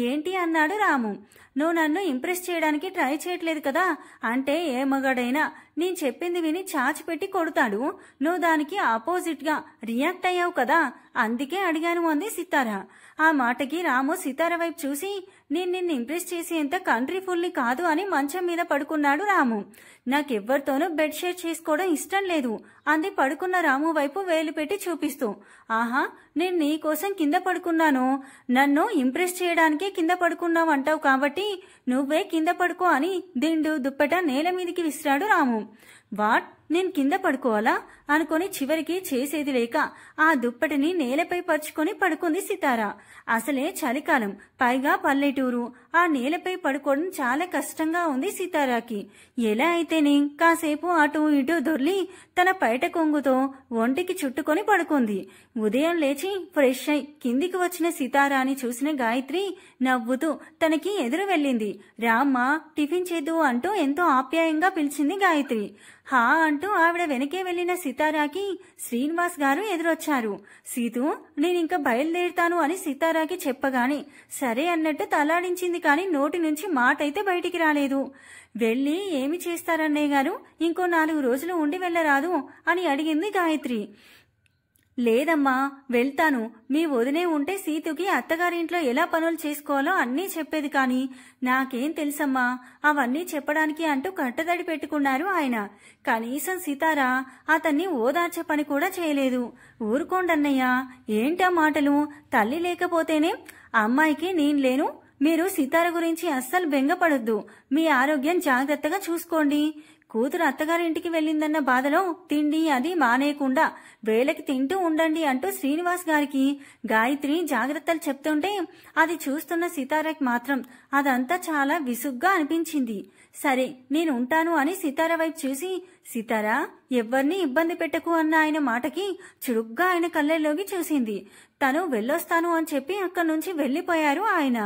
ఏంటి అన్నాడు రాము. నువ్వు నన్ను ఇంప్రెస్ చేయడానికి ట్రై చేయట్లేదు కదా. అంటే ఏ మగాడైనా నేను చెప్పింది విని చాచిపెట్టి కొడతాడు. నువ్వు దానికి ఆపోజిట్ గా రియాక్ట్ అయ్యావు కదా, అందుకే అడిగాను అంది సితారా. ఆ మాటకి రాము సితారా వైపు చూసి నేను నిన్ను ఇంప్రెస్ చేసేంత కంట్రీ ఫుల్ని కాదు అని మంచం మీద పడుకున్నాడు రాము. నాకెవ్వరితోనూ బెడ్ షేర్ చేసుకోవడం ఇష్టం లేదు అంది పడుకున్న రాము వైపు వేలు పెట్టి చూపిస్తూ. ఆహా నేను నీ కోసం కింద పడుకున్నాను, నన్ను ఇంప్రెస్ చేయడానికే కింద పడుకున్నావు అంటావు కాబట్టి నువ్వే కింద పడుకో అని దిండు దుప్పట నేల మీదికి విసిరాడు రాము. వాట్, నేను కింద పడుకోవాలా అనుకుని చివరికి చేసేది లేక ఆ దుప్పటిని నేలపై పరుచుకొని పడుకుంది సితారా. అసలే చలికాలం, పైగా పల్లెటూరు, ఆ నేలపై పడుకోవడం చాలా కష్టంగా ఉంది సితారాకి. ఎలా అయితేనే కాసేపు అటు ఇటు దొర్లి తన పైట కొంగుతో ఒంటికి చుట్టుకొని పడుకుంది. ఉదయం లేచి ఫ్రెష్ అయి కిందికి వచ్చిన సితారాని చూసిన గాయత్రి నవ్వుతూ తనకి ఎదురు వెళ్ళింది. రామ్మా టిఫిన్ చేద్దు అంటూ ఎంతో ఆప్యాయంగా పిలిచింది గాయత్రి. హా అంటూ ఆవిడ వెనకే వెళ్లిన సితారాకి శ్రీనివాస్ గారు ఎదురొచ్చారు. సీతూ నేనింక బయలుదేరుతాను అని సితారాకి చెప్పగానే సరే అన్నట్టు తలాడించింది, కానీ నోటి నుంచి మాటైతే బయటికి రాలేదు. వెళ్ళి ఏమి చేస్తారన్నయ్య గారు, ఇంకో 4 రోజులు ఉండి వెళ్ళరాదు అని అడిగింది గాయత్రి. లేదమ్మా వెళ్తాను, మీ వదినే ఉంటే సీతుకి అత్తగారింట్లో ఎలా పనులు చేసుకోవాలో అన్నీ చెప్పేది, కానీ నాకేం తెలుసమ్మా అవన్నీ చెప్పడానికి అంటూ కట్టదడి పెట్టుకున్నారు ఆయన. కనీసం సితారా అతన్ని ఓదార్చే పని కూడా చేయలేదు. ఊరుకోండన్నయ్యా, ఏంటా మాటలు, తల్లి లేకపోతేనే అమ్మాయికి నేను లేను. మీరు సితార గురించి అస్సలు బెంగపడొద్దు, మీ ఆరోగ్యం జాగ్రత్తగా చూసుకోండి. కూతురు అత్తగారింటికి వెళ్ళిందన్న బాధలో తిండి అది మానేయకుండా వేళకి తింటూ ఉండండి అంటూ శ్రీనివాస్ గారికి గాయత్రి జాగ్రత్తలు చెప్తుంటే అది చూస్తున్న సితారాకి మాత్రం అదంతా చాలా విసుగ్గా అనిపించింది. సరే నేను ఉంటాను అని సితారా వైపు చూసి, సితారా ఎవ్వరినీ ఇబ్బంది పెట్టకు అన్న ఆయన మాటకి చురుగ్గా ఆయన కళ్ళల్లోకి చూసింది. తను వెళ్ళొస్తాను అని చెప్పి అక్కడి నుంచి వెళ్లిపోయారు ఆయన.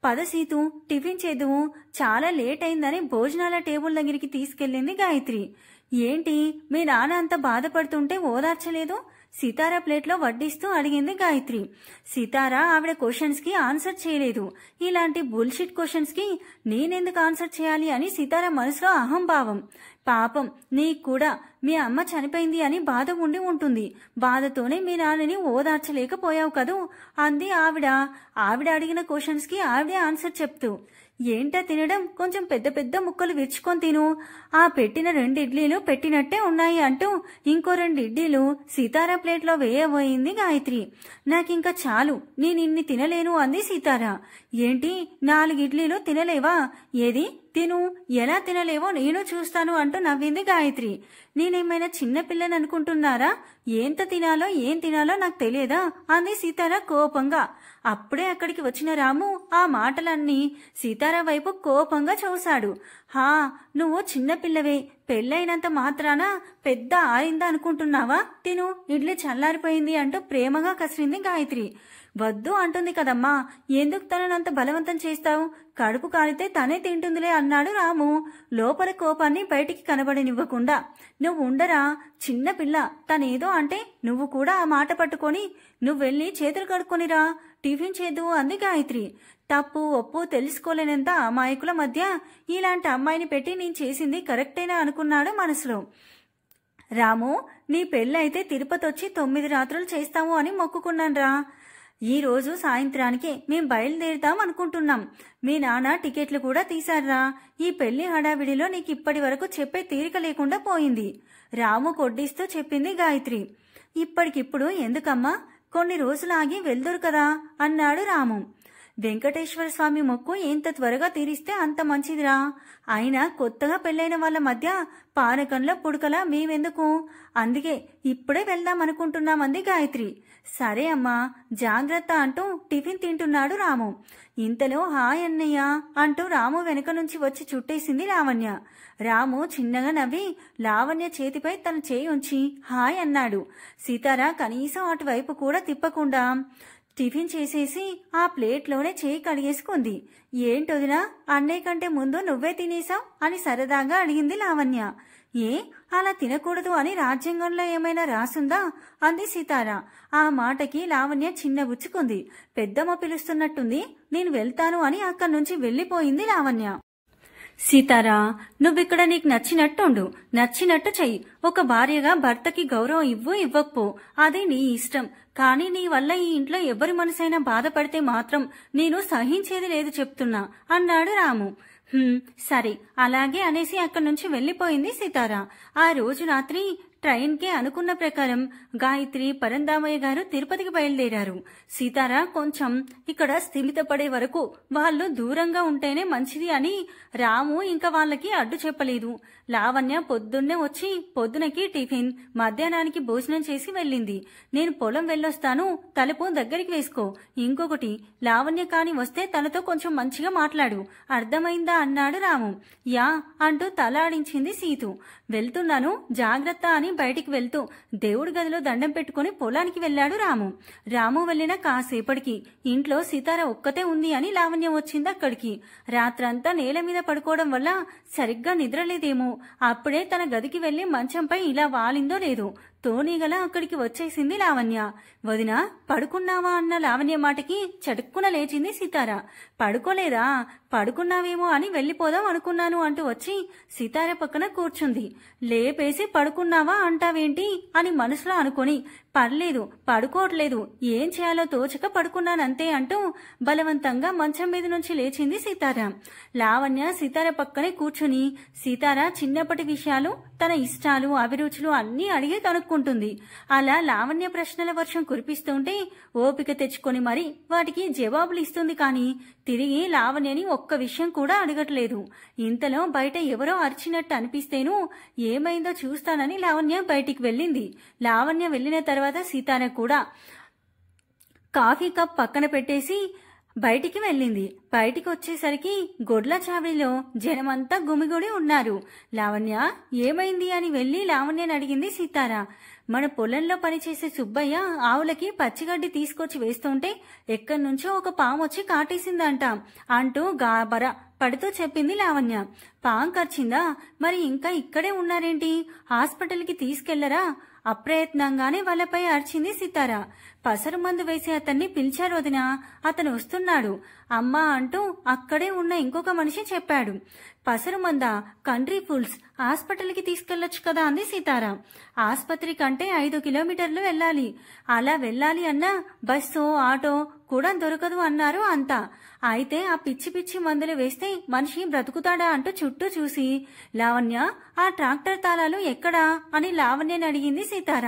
పద సీతు టిఫిన్ చేద్దువు, చాలా లేట్ అయిందని భోజనాల టేబుల్ దగ్గరికి తీసుకెళ్లింది గాయత్రి. ఏంటి మీ నాన్న అంత బాధపడుతుంటే ఓదార్చలేదు? సితారా ప్లేట్లో వడ్డిస్తూ అడిగింది గాయత్రి. సితారా ఆవిడ క్వశ్చన్స్ కి ఆన్సర్ చేయలేదు. ఇలాంటి బుల్షిట్ క్వశ్చన్స్ కి నేనెందుకు ఆన్సర్ చేయాలి అని సితారా మనసులో అహంభావం. పాపం నీకు కూడా మీ అమ్మ చనిపోయింది అని బాధ ఉండి ఉంటుంది, బాధతోనే మీ నాన్నని ఓదార్చలేకపోయావు కదూ అంది ఆవిడ. ఆవిడ అడిగిన క్వశ్చన్స్ కి ఆవిడే ఆన్సర్ చెప్తూ. ఏంటా తినడం, కొంచెం పెద్ద పెద్ద ముక్కలు విరుచుకొని తిను, ఆ పెట్టిన 2 ఇడ్లీలు పెట్టినట్టే ఉన్నాయి అంటూ ఇంకో 2 ఇడ్లీలు సితారా ప్లేట్లో వేయబోయింది గాయత్రి. నాకింకా చాలు, నేను ఇన్ని తినలేను అంది సితారా. ఏంటి 4 ఇడ్లీలు తినలేవా? ఏది తిను, ఎలా తినలేవో నేను చూస్తాను అంటూ నవ్వింది గాయత్రి. నేనేమైనా చిన్నపిల్లని అనుకుంటున్నారా? ఏం తినాలో నాకు తెలియదా అంది సీతారా కోపంగా. అప్పుడే అక్కడికి వచ్చిన రాము ఆ మాటలన్నీ సీతారా వైపు కోపంగా చూశాడు. హా, నువ్వు చిన్నపిల్లవే, పెళ్ళైనంత మాత్రాన పెద్ద ఆరిందా అనుకుంటున్నావా? తిను, ఇడ్లీ చల్లారిపోయింది అంటూ ప్రేమగా కసిరింది గాయత్రి. వద్దు అంటుంది కదమ్మా, ఎందుకు తననంత బలవంతం చేస్తావు? కడుపు కాలితే తనే తింటుందిలే అన్నాడు రాము లోపల కోపాన్ని బయటికి కనబడనివ్వకుండా. నువ్వు ఉండరా, చిన్నపిల్ల, తనేదో అంటే నువ్వు కూడా ఆ మాట పట్టుకొని నువ్వెళ్ళి చేతులు కడుక్కొనిరా, టిఫిన్ చేద్దు అంది గాయత్రి. తప్పు ఒప్పు తెలుసుకోలేనంత అమాయకుల మధ్య ఇలాంటి అమ్మాయిని పెట్టి నేను చేసింది కరెక్టేనా అనుకున్నాడు మనసులో. రాము, నీ పెళ్ళైతే తిరుపతి వచ్చి 9 రాత్రులు చేస్తాము అని మొక్కుకున్నాన్రా. ఈ రోజు సాయంత్రానికి మేం బయలుదేరుతాం అనుకుంటున్నాం. మీ నాన్న టికెట్లు కూడా తీశారా. ఈ పెళ్లి హడావిడిలో నీకు ఇప్పటి వరకు చెప్పే తీరిక లేకుండా పోయింది. రాము కొడ్డిస్తూ చెప్పింది గాయత్రి. ఇప్పటికిప్పుడు ఎందుకమ్మా, కొన్ని రోజులు ఆగి వెళ్దురు కదా అన్నాడు రాము. వెంకటేశ్వర స్వామి మొక్కు ఎంత త్వరగా తీరిస్తే అంత మంచిదిరా. అయినా కొత్తగా పెళ్లైన వాళ్ళ మధ్య పానకంలో పుడకలా మేమెందుకు? అందుకే ఇప్పుడే వెళ్దాం అనుకుంటున్నామంది గాయత్రి. సరే అమ్మా, జాగ్రత్త అంటూ టిఫిన్ తింటున్నాడు రాము. ఇంతలో హాయ్ అన్నయ్య అంటూ రాము వెనక నుంచి వచ్చి చుట్టేసింది లావణ్య. రాము చిన్నగా నవ్వి లావణ్య చేతిపై తన చేయి ఉంచి హాయ్ అన్నాడు. సీతారా కనీసం అటువైపు కూడా తిప్పకుండా టిఫిన్ చేసేసి ఆ ప్లేట్లోనే చేయి కడిగేసుకుంది. ఏంటొదినా, అన్నయ్య కంటే ముందు నువ్వే తినేసావు అని సరదాగా అడిగింది లావణ్య. ఏ, అలా తినకూడదు అని రాజ్యాంగంలో ఏమైనా రాసుందా అంది సీతారా. ఆ మాటకి లావణ్య చిన్నబుచ్చుకుంది. పెద్దమ్మ పిలుస్తున్నట్టుంది, నేను వెళ్తాను అని అక్కడి నుంచి వెళ్లిపోయింది లావణ్య. సీతారా, నువ్విక్కడ నీకు నచ్చినట్టుండు, నచ్చినట్టు చెయ్యి. ఒక భార్యగా భర్తకి గౌరవం ఇవ్వకపో, అది నీ ఇష్టం. కానీ నీ వల్ల ఈ ఇంట్లో ఎవరి మనసైనా బాధపడితే మాత్రం నేను సహించేది లేదు చెప్తున్నా అన్నాడు రాము. సరే అలాగే అనేసి అక్కడి నుంచి వెళ్లిపోయింది సీతారా. ఆ రోజు రాత్రి ట్రైన్కి అనుకున్న ప్రకారం గాయత్రి, పరందామయ్య గారు తిరుపతికి బయలుదేరారు. సీతారా కొంచెం ఇక్కడ స్థిమితపడే వరకు వాళ్ళు దూరంగా ఉంటేనే మంచిది అని రాము ఇంకా వాళ్ళకి అడ్డు చెప్పలేదు. లావణ్య పొద్దున్నే వచ్చి పొద్దునకి టిఫిన్, మధ్యాహ్నానికి భోజనం చేసి వెళ్ళింది. నేను పొలం వెళ్ళొస్తాను, తలుపు దగ్గరికి వేసుకో. ఇంకొకటి, లావణ్య కాని వస్తే తనతో కొంచెం మంచిగా మాట్లాడు, అర్థమైందా అన్నాడు రాము. యా అంటూ తల ఆడించింది సీతు. వెళ్తున్నాను, జాగ్రత్త అని బయటికి వెళ్తూ దేవుడి గదిలో దండం పెట్టుకుని పొలానికి వెళ్లాడు రాము. రాము వెళ్లిన కాసేపటికి ఇంట్లో సీతార ఒక్కతే ఉంది అని లావణ్య వచ్చింది అక్కడికి. రాత్రంతా నేల మీద పడుకోవడం వల్ల సరిగ్గా నిద్రలేదేమో. అప్పుడే తన గదికి వెళ్లి మంచంపై ఇలా వాలిందో లేదో తోనీగల అక్కడికి వచ్చేసింది లావణ్య. వదినా, పడుకున్నావా అన్న లావణ్య మాటకి చటుక్కున లేచింది సీతార. పడుకోలేదా? పడుకున్నావేమో అని వెళ్లిపోదాం అనుకున్నాను అంటూ వచ్చి సీతార పక్కన కూర్చుంది. లేపేసి పడుకున్నావా అంటావేంటి అని మనసులో అనుకుని, పర్లేదు పడుకోవట్లేదు, ఏం చేయాలో తోచక పడుకున్నానంతే అంటూ బలవంతంగా మంచం మీద నుంచి లేచింది సీతార. లావణ్య సీతార పక్కనే కూర్చుని సీతార చిన్నప్పటి విషయాలు, తన ఇష్టాలు అభిరుచులు అన్నీ అడిగి కనుక్కుంటుంది. అలా లావణ్య ప్రశ్నల వర్షం కురిపిస్తుంటే ఓపిక తెచ్చుకొని మరి వాటికి జవాబులు ఇస్తుంది. కానీ తిరిగి లావణ్యని ఒక్క విషయం కూడా అడగట్లేదు. ఇంతలో బయట ఎవరో అరిచినట్టు అనిపిస్తేనూ ఏమైందో చూస్తానని లావణ్య బయటికి వెళ్ళింది. లావణ్య వెళ్లిన తర్వాత సీతార కూడా కాఫీ కప్ పక్కన పెట్టేసి బయటికి వెళ్ళింది. బయటికి వచ్చేసరికి గొడ్ల చావిడిలో జనమంతా గుమిగూడి ఉన్నారు. లావణ్య, ఏమైంది అని వెళ్లి లావణ్యని అడిగింది సీతార. మన పొలంలో పనిచేసే సుబ్బయ్య ఆవులకి పచ్చిగడ్డి తీసుకొచ్చి వేస్తుంటే ఎక్కడి నుంచో ఒక పాము వచ్చి కాటేసిందంట అంటూ గాబర పడుతూ చెప్పింది లావణ్య. పాము కరిచిందా? మరి ఇంకా ఇక్కడే ఉన్నారేంటి? హాస్పిటల్కి తీసుకెళ్లరా? అప్రయత్నంగానే వాళ్ళపై అరిచింది సీతార. పసరు మందు వేసి అతన్ని పిలిచారు వదినా, అతను వస్తున్నాడు అమ్మా అంటూ అక్కడే ఉన్న ఇంకొక మనిషి చెప్పాడు. పసరు మందా? కంట్రీ ఫుల్స్, హాస్పిటల్కి తీసుకెళ్లొచ్చు కదా అంది సీతార. ఆస్పత్రి కంటే 5 కిలోమీటర్లు వెళ్ళాలి. అలా వెళ్ళాలి అన్నా బస్సో ఆటో కూడా దొరకదు అన్నారు అంతా. అయితే ఆ పిచ్చి పిచ్చి మందులు వేస్తే మనిషి బ్రతుకుతాడా అంటూ చుట్టూ చూసి, లావణ్య, ఆ ట్రాక్టర్ తాళాలు ఎక్కడా అని లావణ్యని అడిగింది సీతార.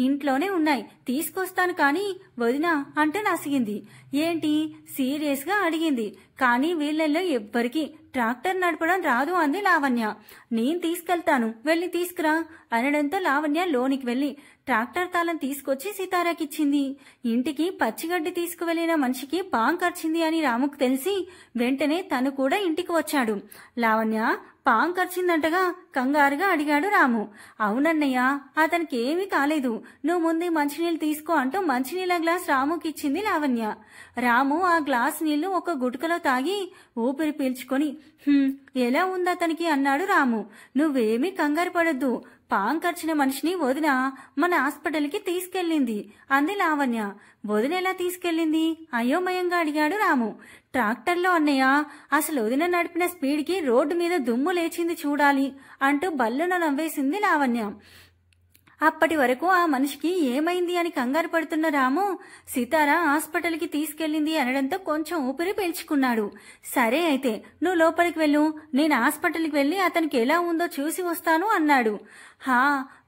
ఇంట్లోనే ఉన్నాయి, తీసుకొస్తాను కానీ వదినా అంటూ నసిగింది. ఏంటి సీరియస్ గా అడిగింది. కానీ వీళ్ళల్లో ఎవ్వరికి ట్రాక్టర్ నడపడం రాదు అంది లావణ్య. నేను తీసుకెళ్తాను, వెళ్ళి తీసుకురా అనడంతో లావణ్య లోనికి వెళ్లి ట్రాక్టర్ తాళం తీసుకొచ్చి సితారాకిచ్చింది. ఇంటికి పచ్చిగడ్డి తీసుకువెళ్లిన మనిషికి పాం కరిచింది అని రాముకు తెలిసి వెంటనే తను కూడా ఇంటికి వచ్చాడు. లావణ్య పాం కరిచిందంటగా కంగారుగా అడిగాడు రాము. అవునన్నయ్య, అతనికి ఏమీ కాలేదు, నువ్వు ముందే మంచినీళ్ళు తీసుకో అంటూ మంచినీళ్ళ గ్లాస్ రాముకి ఇచ్చింది లావణ్య. రాము ఆ గ్లాస్ నీళ్లు ఒక గుటకలో తాగి ఊపిరి పీల్చుకొని ఎలా ఉందతనికి అన్నాడు రాము. నువ్వేమీ కంగారు పడద్దు, పాం కరిచిన మనిషిని వదిన మన హాస్పిటల్కి తీసుకెళ్ళింది అంది లావణ్య. వదిన ఎలా తీసుకెళ్ళింది అయోమయంగా అడిగాడు రాము. ట్రాక్టర్లో అన్నయ్య, అసలు వదిన నడిపిన స్పీడ్కి రోడ్డు మీద దుమ్ము లేచింది చూడాలి అంటూ బల్లున నవ్వేసింది లావణ్య. అప్పటి వరకు ఆ మనిషికి ఏమైంది అని కంగారు పడుతున్న రాము సితార హాస్పిటల్కి తీసుకెళ్లింది అనడంతో కొంచెం ఊపిరి పీల్చుకున్నాడు. సరే అయితే నువ్వు లోపలికి వెళ్ళు, నేను హాస్పిటల్కి వెళ్లి అతనికి ఎలా ఉందో చూసి వస్తాను అన్నాడు. హా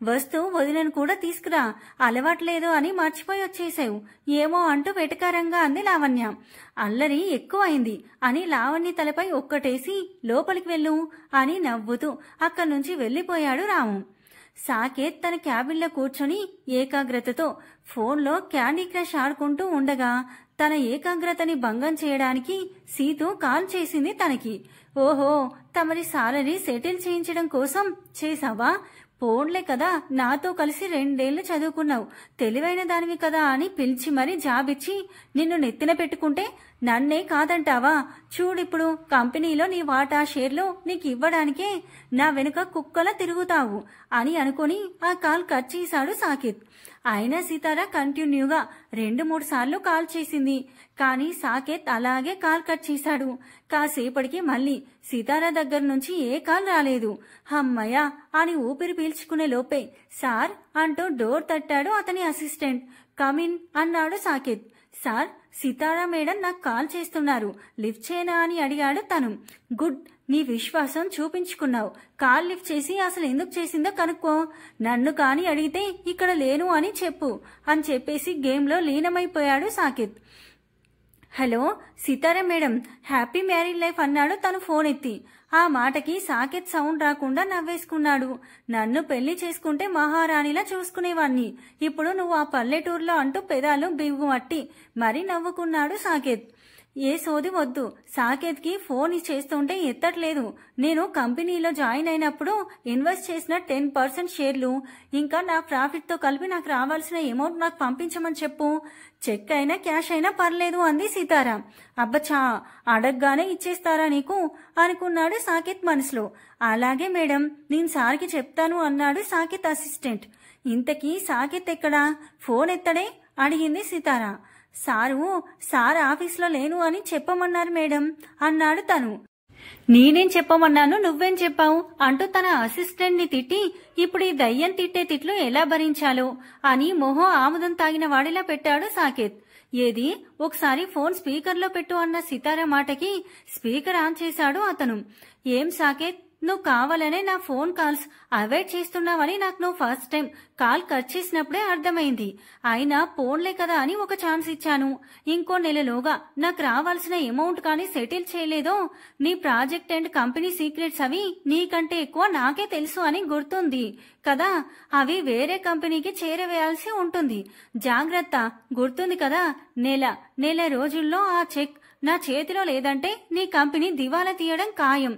వస్తూ వదినను కూడా తీసుకురా, అలవాట్లేదు అని మర్చిపోయి వచ్చేసావు ఏమో అంటూ వెటకారంగా అంది లావణ్య. అల్లరి ఎక్కువైంది అని లావణ్య తలపై ఒక్కటేసి లోపలికి వెళ్ళు అని నవ్వుతూ అక్కడి నుంచి వెళ్లిపోయాడు రాము. సాకేత్ తన క్యాబిన్లో కూర్చొని ఏకాగ్రతతో ఫోన్లో క్యాండీ క్రష్ ఆడుకుంటూ ఉండగా తన ఏకాగ్రతని భంగం చేయడానికి సీతు కాల్ చేసింది తనకి. ఓహో, తమరి సాలరీ సెటిల్ చేయించడం కోసం చేసావా? పోన్లే కదా, నాతో కలిసి 2 ఏళ్లు చదువుకున్నావు, తెలివైన దానివి కదా అని పిలిచి మరీ జాబిచ్చి నిన్ను నెత్తిన పెట్టుకుంటే నన్నే కాదంటావా? చూడిప్పుడు కంపెనీలో నీ వాటా షేర్లు నీకు ఇవ్వడానికే నా వెనుక కుక్కలా తిరుగుతావు అని అనుకుని ఆ కాల్ కట్ చేశాడు సాకేత్. అయినా సితార కంటిన్యూగా 2-3 సార్లు కాల్ చేసింది. కానీ సాకేత్ అలాగే కాల్ కట్ చేశాడు. కాసేపటికి మళ్ళీ సితార దగ్గర నుంచి ఏ కాల్ రాలేదు. హమ్మయ్య అని ఊపిరి పీల్చుకునే లోపే సార్ అంటూ డోర్ తట్టాడు అతని అసిస్టెంట్. కమిన్ అన్నాడు సాకేత్. సార్, సితారా మేడం నాకు కాల్ చేస్తున్నారు, లిఫ్ట్ చేయనా అని అడిగాడు తను. గుడ్, నీ విశ్వాసం చూపించుకున్నావు. కాల్ లిఫ్ట్ చేసి అసలు ఎందుకు చేసిందో కనుక్కో. నన్ను కాని అడిగితే ఇక్కడ లేను అని చెప్పు అని చెప్పేసి గేమ్లో లీనమైపోయాడు సాకేత్. హలో సితారా మేడం, హ్యాపీ మ్యారీడ్ లైఫ్ అన్నాడు తను ఫోన్ ఎత్తి. ఆ మాటకి సాకేత్ సౌండ్ రాకుండా నవ్వేసుకున్నాడు. నన్ను పెళ్లి చేసుకుంటే మహారాణిలా చూసుకునేవాణ్ణి, ఇప్పుడు నువ్వు ఆ పల్లెటూరులో అంటూ పెదాలు బిగుమట్టి మరీ నవ్వుకున్నాడు సాకేత్. ఏ సోది వద్దు, సాకేత్ కి ఫోన్ చేస్తుంటే ఎత్తట్లేదు. నేను కంపెనీలో జాయిన్ అయినప్పుడు ఇన్వెస్ట్ చేసిన 10% షేర్లు ఇంకా నా ప్రాఫిట్ తో కలిపి నాకు రావాల్సిన అమౌంట్ నాకు పంపించమని చెప్పు, చెక్ అయినా క్యాష్ అయినా పర్లేదు అంది సితారా. అబ్బచా, అడగగానే ఇచ్చేస్తారా నీకు అనుకున్నాడు సాకేత్ మనసులో. అలాగే మేడం, నేను సార్కి చెప్తాను అన్నాడు సాకేత్ అసిస్టెంట్. ఇంతకీ సాకేత్ ఎక్కడా, ఫోన్ ఎత్తడే అడిగింది సితారా. సార్ ఆఫీస్లో లేను అని చెప్పమన్నారు మేడం అన్నాడు తను. నేనేం చెప్పమన్నాను, నువ్వేం చెప్పావు అంటూ తన అసిస్టెంట్ ని తిట్టి ఇప్పుడు ఈ దయ్యం తిట్టే తిట్లు ఎలా భరించాలో అని మొహం ఆముదం తాగిన వాడిలా పెట్టాడు సాకేత్. ఏది, ఒకసారి ఫోన్ స్పీకర్లో పెట్టు అన్న సితారా మాటకి స్పీకర్ ఆన్ చేశాడు అతను. ఏం సాకేత్, నువ్వు కావాలనే నా ఫోన్ కాల్స్ అవాయిడ్ చేస్తున్నావని నాకు నువ్వు ఫస్ట్ టైం కాల్ కట్ చేసినప్పుడే అర్థమైంది. అయినా ఫోన్లే కదా అని ఒక ఛాన్స్ ఇచ్చాను. ఇంకో నెలలోగా నాకు రావాల్సిన అమౌంట్ కానీ సెటిల్ చేయలేదో నీ ప్రాజెక్ట్ అండ్ కంపెనీ సీక్రెట్స్ అవి నీకంటే ఎక్కువ నాకే తెలుసు అని గుర్తుంది కదా, అవి వేరే కంపెనీకి చేరవేయాల్సి ఉంటుంది. జాగ్రత్త, గుర్తుంది కదా, నెల రోజుల్లో ఆ చెక్ నా చేతిలో లేదంటే నీ కంపెనీ దివాలా తీయడం ఖాయం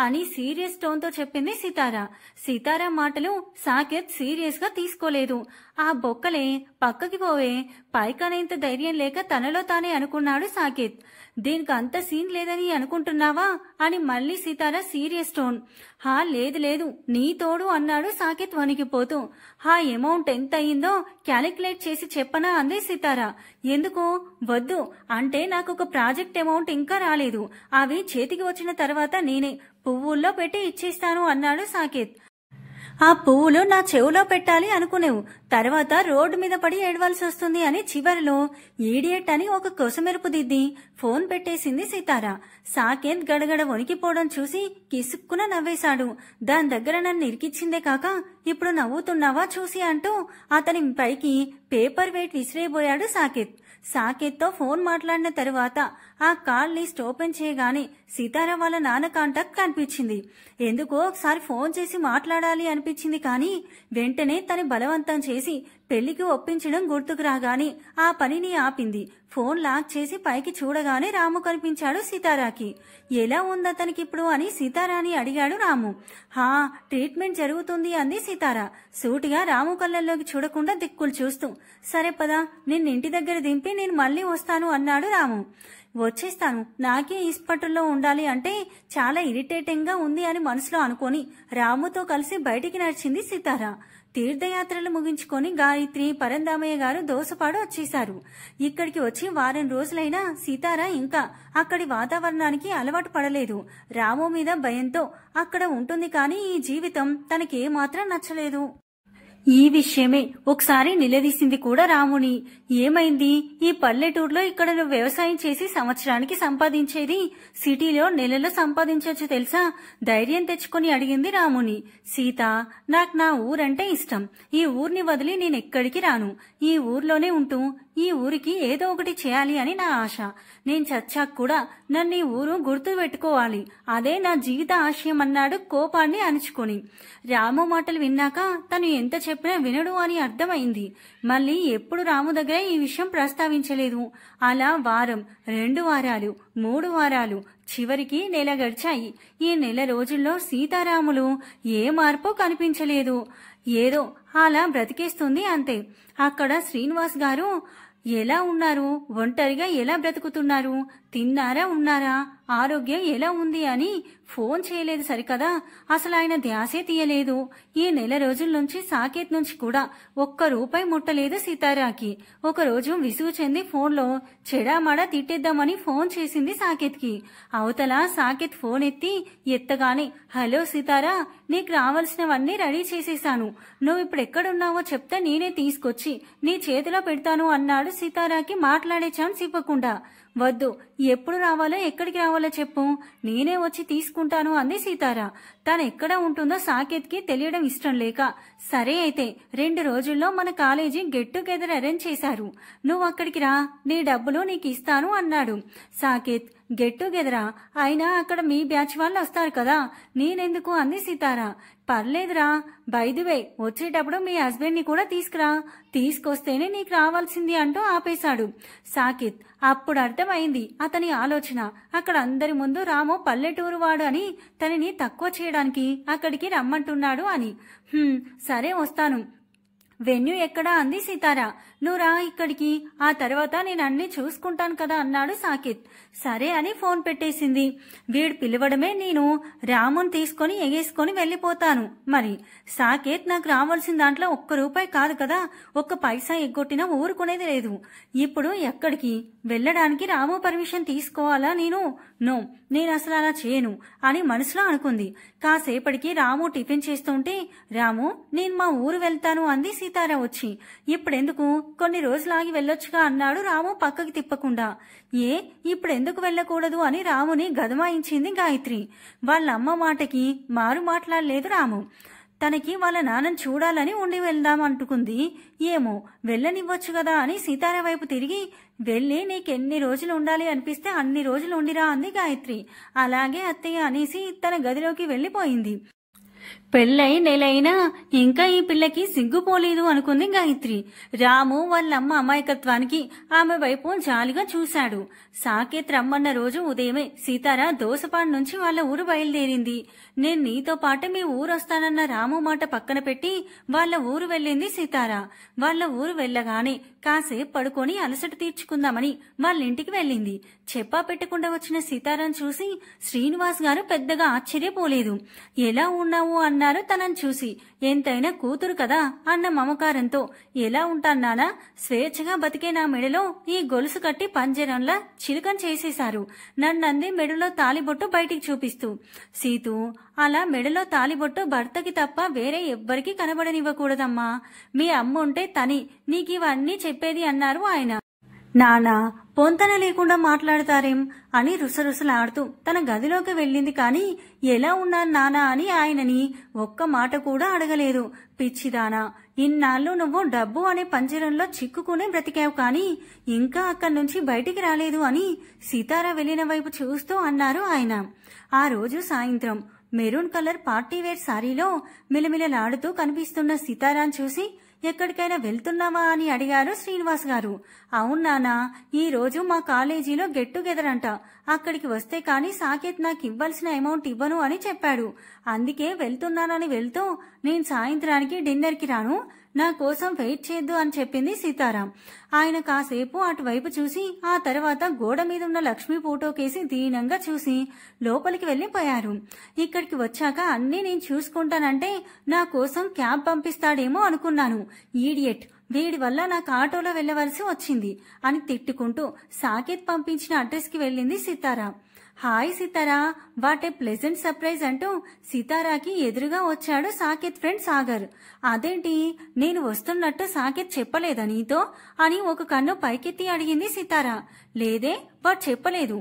అని సీరియస్ టోన్తో చెప్పింది సితారా. సితారా మాటలు సాకేత్ సీరియస్ గా తీసుకోలేదు. ఆ బొక్కలే పక్కకి పోవే, పైకనేంత ధైర్యం లేక తనలో తానే అనుకున్నాడు సాకేత్. దీనికి అంత సీన్ లేదని అనుకుంటున్నావా అని మళ్ళీ సితారా సీరియస్ టోన్. హా లేదు నీ తోడు అన్నాడు సాకేత్ వణికిపోతూ. హా అమౌంట్ ఎంత అయిందో క్యాలిక్యులేట్ చేసి చెప్పనా అంది సితారా. ఎందుకు, వద్దు అంటే నాకు ఒక ప్రాజెక్ట్ అమౌంట్ ఇంకా రాలేదు, అవి చేతికి వచ్చిన తర్వాత నేనే పువ్వుల్లో పెట్టి ఇచ్చేస్తాను అన్నాడు సాకేత్. ఆ పువ్వులు నా చెవులో పెట్టాలి అనుకునేవు, తర్వాత రోడ్డు మీద పడి ఏడవలసి వస్తుంది అని చివరిలో ఈడియట్ అని ఒక కొసమెరుపు దిద్ది ఫోన్ పెట్టేసింది సితారా. సాకేత్ గడగడ వణికిపోవడం చూసి కిసుక్కున నవ్వేశాడు. దాని దగ్గర నన్ను ఇరికిచ్చిందే కాక ఇప్పుడు నవ్వుతున్నావా చూసి అంటూ అతని పైకి పేపర్ వెయిట్ విసిరేయబోయాడు సాకేత్. సాకేత్తో ఫోన్ మాట్లాడిన తరువాత ఆ కాల్ లిస్ట్ ఓపెన్ చేయగానే సితారా వాళ్ళ నాన్న కాంటాక్ట్ కనిపించింది. ఎందుకో ఒకసారి ఫోన్ చేసి మాట్లాడాలి అనిపించింది, కానీ వెంటనే తను బలవంతం చేసి పెళ్లికి ఒప్పించడం గుర్తుకు రాగానే ఆ పనిని ఆపింది. ఫోన్ లాక్ చేసి పైకి చూడగానే రాము కనిపించాడు సితారాకి. ఎలా ఉందతనికిప్పుడు అని సితారాని అడిగాడు రాము. హా, ట్రీట్మెంట్ జరుగుతుంది అంది సితారా సూటిగా రాము కళ్ళల్లోకి చూడకుండా దిక్కులు చూస్తూ. సరే పదా, నిన్ను ఇంటి దగ్గర దింపి నేను మళ్ళీ వస్తాను అన్నాడు రాము. వచ్చేస్తాను, నాకే హాస్పిటల్లో ఉండాలి అంటే చాలా ఇరిటేటింగ్ గా ఉంది అని మనసులో అనుకొని రాముతో కలిసి బయటికి నడిచింది సితారా. తీర్థయాత్రలు ముగించుకొని గాయత్రి, పరందామయ్య గారు దోసపాడు వచ్చేశారు. ఇక్కడికి వచ్చి వారం రోజులైనా సితారా ఇంకా అక్కడి వాతావరణానికి అలవాటు పడలేదు. రాము మీద భయంతో అక్కడ ఉంటుంది, కానీ ఈ జీవితం తనకేమాత్రం నచ్చలేదు. ఈ విషయమే ఒకసారి నిలదీసింది కూడా రాముని. ఏమైంది, ఈ పల్లెటూరులో ఇక్కడ నువ్వు వ్యవసాయం చేసి సంవత్సరానికి సంపాదించేది సిటీలో నెలలో సంపాదించవచ్చు తెలుసా? ధైర్యం తెచ్చుకొని అడిగింది రాముని. సీత, నాకు నా ఊరంటే ఇష్టం. ఈ ఊరిని వదిలి నేనెక్కడికి రాను. ఈ ఊర్లోనే ఉంటూ ఈ ఊరికి ఏదో ఒకటి చేయాలి అని నా ఆశ. నేను చచ్చాక కూడా నన్ను ఈ ఊరు గుర్తు పెట్టుకోవాలి, అదే నా జీవిత ఆశయం అన్నాడు కోపాన్ని అణుచుకొని. రాము మాటలు విన్నాక తను ఎంత చెప్పినా వినడు అని అర్థమైంది. మళ్ళీ ఎప్పుడు రాము దగ్గర ఈ విషయం ప్రస్తావించలేదు. అలా వారం, 2 వారాలు, 3 వారాలు, చివరికి నెల గడిచాయి. ఈ నెల రోజుల్లో సీతారాములు ఏ మార్పు కనిపించలేదు. ఏదో అలా బ్రతికేస్తుంది అంతే. అక్కడ శ్రీనివాస్ గారు ఎలా ఉన్నారు, ఒంటరిగా ఎలా బ్రతుకుతున్నారు, తిన్నారా, ఉన్నారా, ఆరోగ్యం ఎలా ఉంది అని ఫోన్ చేయలేదు సరికదా, అసలు ఆయన ధ్యాసే తీయలేదు. ఈ నెల రోజుల నుంచి సాకేత్ నుంచి కూడా ఒక్క రూపాయి ముట్టలేదు సీతారాకి. ఒకరోజు విసుగు చెంది ఫోన్లో చెడామడా తిట్టేద్దామని ఫోన్ చేసింది సాకేత్కి. అవతల సాకేత్ ఫోన్ ఎత్తగానే, హలో సీతారా, నీకు రావాల్సినవన్నీ రెడీ చేసేశాను, నువ్వు ఇప్పుడు ఎక్కడున్నావో చెప్తే నేనే తీసుకొచ్చి నీ చేతిలో పెడతాను అన్నాడు సీతారాకి మాట్లాడే ఛాన్స్ ఇవ్వకుండా. వద్దు, ఎప్పుడు రావాలో ఎక్కడికి రావాలో చెప్పు, నేనే వచ్చి తీసుకుంటాను అంది సీతారా. తను ఎక్కడ ఉంటుందో సాకేత్కి తెలియడం ఇష్టం లేక, సరే అయితే 2 రోజుల్లో మన కాలేజీ గెట్ టుగెదర్ అరేంజ్ చేశారు, నువ్వు అక్కడికి రా, నీ డబ్బులు నీకు ఇస్తాను అన్నాడు. సాకేత్, గెట్ టుగెదరా? అయినా అక్కడ మీ బ్యాచ్ వాళ్ళు వస్తారు కదా, నేనెందుకు అంది సీతారా. పర్లేదురా, బైదివే వచ్చేటప్పుడు మీ హస్బెండ్ ని కూడా తీసుకురా, తీసుకొస్తేనే నీకు రావాల్సింది అంటూ ఆపేశాడు సాకేత్. అప్పుడు అర్థమైంది అతని ఆలోచన. అక్కడ అందరి ముందు రాము పల్లెటూరు వాడు అని తనని తక్కువ చేయడానికి అక్కడికి రమ్మంటున్నాడు అని. సరే వస్తాను, వెన్యూ ఎక్కడా అంది సీతారా. నువ్వు రా ఇక్కడికి, ఆ తర్వాత నేను అన్ని చూసుకుంటాను కదా అన్నాడు సాకేత్. సరే అని ఫోన్ పెట్టేసింది. వీడు పిలవడమే నేను రాముని తీసుకొని ఎగేసుకొని వెళ్ళిపోతాను. మరి సాకేత్ నాకు రావాల్సిన దాంట్లో ₹1 కాదు కదా, 1 పైసా ఎగ్గొట్టినా ఊరుకునేది లేదు. ఇప్పుడు ఎక్కడికి వెళ్ళడానికి రాము పర్మిషన్ తీసుకోవాలా నేను? నో, నేను అసలు అలా చేయను అని మనసులో అనుకుంది. కాసేపటికి రాము టిఫిన్ చేస్తుంటే, రాము, నేను మా ఊరు వెళ్తాను అంది సీతారా వచ్చి. ఇప్పుడెందుకు, కొన్ని రోజులాగి వెళ్ళొచ్చుగా అన్నాడు రాము పక్కకి తిప్పకుండా. ఇప్పుడెందుకు వెళ్ళకూడదు అని రాముని గదమాయించింది గాయత్రి. వాళ్ళమ్మ మాటకి మారు మాట్లాడలేదు రాము. తనకి వాళ్ళ నాన్నని చూడాలని ఉండి వెళ్దామంటుకుంది. ఏమో వెళ్ళనివ్వచ్చు కదా అని సీతారా వైపు తిరిగి, వెళ్ళి నీకెన్ని రోజులు ఉండాలి అనిపిస్తే అన్ని రోజులు ఉండిరా అంది గాయత్రి. అలాగే అత్తయ్య అనేసి తన గదిలోకి వెళ్లిపోయింది. పెళ్ళై నెలైనా ఇంకా ఈ పిల్లకి సిగ్గుపోలేదు అనుకుంది గాయత్రి. రాము వాళ్ళమ్మ అమాయకత్వానికి ఆమె వైపు జాలిగా చూశాడు. సాకేత్ రమ్మన్న రోజు ఉదయమే సీతారా దోసపాడు నుంచి వాళ్ళ ఊరు బయలుదేరింది. నేను నీతో పాటు మీ ఊరొస్తానన్న రాము మాట పక్కన పెట్టి వాళ్ళ ఊరు వెళ్ళింది సీతారా. వాళ్ళ ఊరు వెళ్ళగానే కాసేపు పడుకొని అలసట తీర్చుకుందామని వాళ్ళింటికి వెళ్ళింది. చెప్పా పెట్టకుండా వచ్చిన సీతారాను చూసి శ్రీనివాస్ గారు పెద్దగా ఆశ్చర్యపోలేదు. ఎలా ఉన్నావు అన్నారు తనని చూసి. ఎంతైనా కూతురు కదా అన్న మమకారంతో, ఎలా ఉంటాన్నానా, స్వేచ్ఛగా బతికే నా మెడలో ఈ గొలుసు కట్టి పంజరంలా చిలుకం చేసేశారు. నన్నంది మెడలో తాలిబొట్టు బయటికి చూపిస్తూ. సీతూ, అలా మెడలో తాలిబొట్టు భర్తకి తప్ప వేరే ఎవ్వరికి కనబడనివ్వకూడదమ్మా. మీ అమ్మ ఉంటే తని నీకివన్నీ చెప్పేది అన్నారు ఆయన. నానా, పొంతన లేకుండా మాట్లాడతారేం అని రుసరుసలాడుతూ తన గదిలోకి వెళ్ళింది. కానీ ఎలా ఉన్నారు నానా అని ఆయనని ఒక్క మాట కూడా అడగలేదు. పిచ్చిదానా, ఇన్నాళ్ళు నువ్వు డబ్బు అనే పంజరంలో చిక్కుకుని బ్రతికావు కానీ ఇంకా అక్కడి నుంచి బయటికి రాలేదు అని సితార వెళ్లిన వైపు చూస్తూ అన్నారు ఆయన. ఆ రోజు సాయంత్రం మెరూన్ కలర్ పార్టీవేర్ సారీలో మిలమిలలాడుతూ కనిపిస్తున్న సితారాను చూసి ఎక్కడికైనా వెళ్తున్నావా అని అడిగారు శ్రీనివాస్ గారు. అవునానా, ఈ రోజు మా కాలేజీలో గెట్ టుగెదర్ అంట, అక్కడికి వస్తే కానీ సాకేత్ నాకు ఇవ్వాల్సిన అమౌంట్ ఇవ్వను అని చెప్పాడు. అందుకే వెళ్తున్నానని వెళ్తూ నేను సాయంత్రానికి డిన్నర్కి రాను, నా కోసం వెయిట్ చేయొద్దు అని చెప్పింది సితార. ఆయన కాసేపు అటువైపు చూసి ఆ తర్వాత గోడ మీద ఉన్న లక్ష్మి ఫోటోకేసి దీనంగా చూసి లోపలికి వెళ్లిపోయారు. ఇక్కడికి వచ్చాక అన్నీ నేను చూసుకుంటానంటే నా కోసం క్యాబ్ పంపిస్తాడేమో అనుకున్నాను. ఈడియట్, వీడి వల్ల నాకు ఆటోలో వెళ్లవలసి వచ్చింది అని తిట్టుకుంటూ సాకేత్ పంపించిన అడ్రస్ కి వెళ్ళింది Sitara. Hi Sitara, what a pleasant surprise అంటూ సితారాకి ఎదురుగా వచ్చాడు సాకేత్ ఫ్రెండ్ సాగర్. అదేంటి, నేను వస్తున్నట్టు సాకేత్ చెప్పలేదా నీతో అని ఒక కన్ను పైకెత్తి అడిగింది సితార. లేదే, వాడు చెప్పలేదు.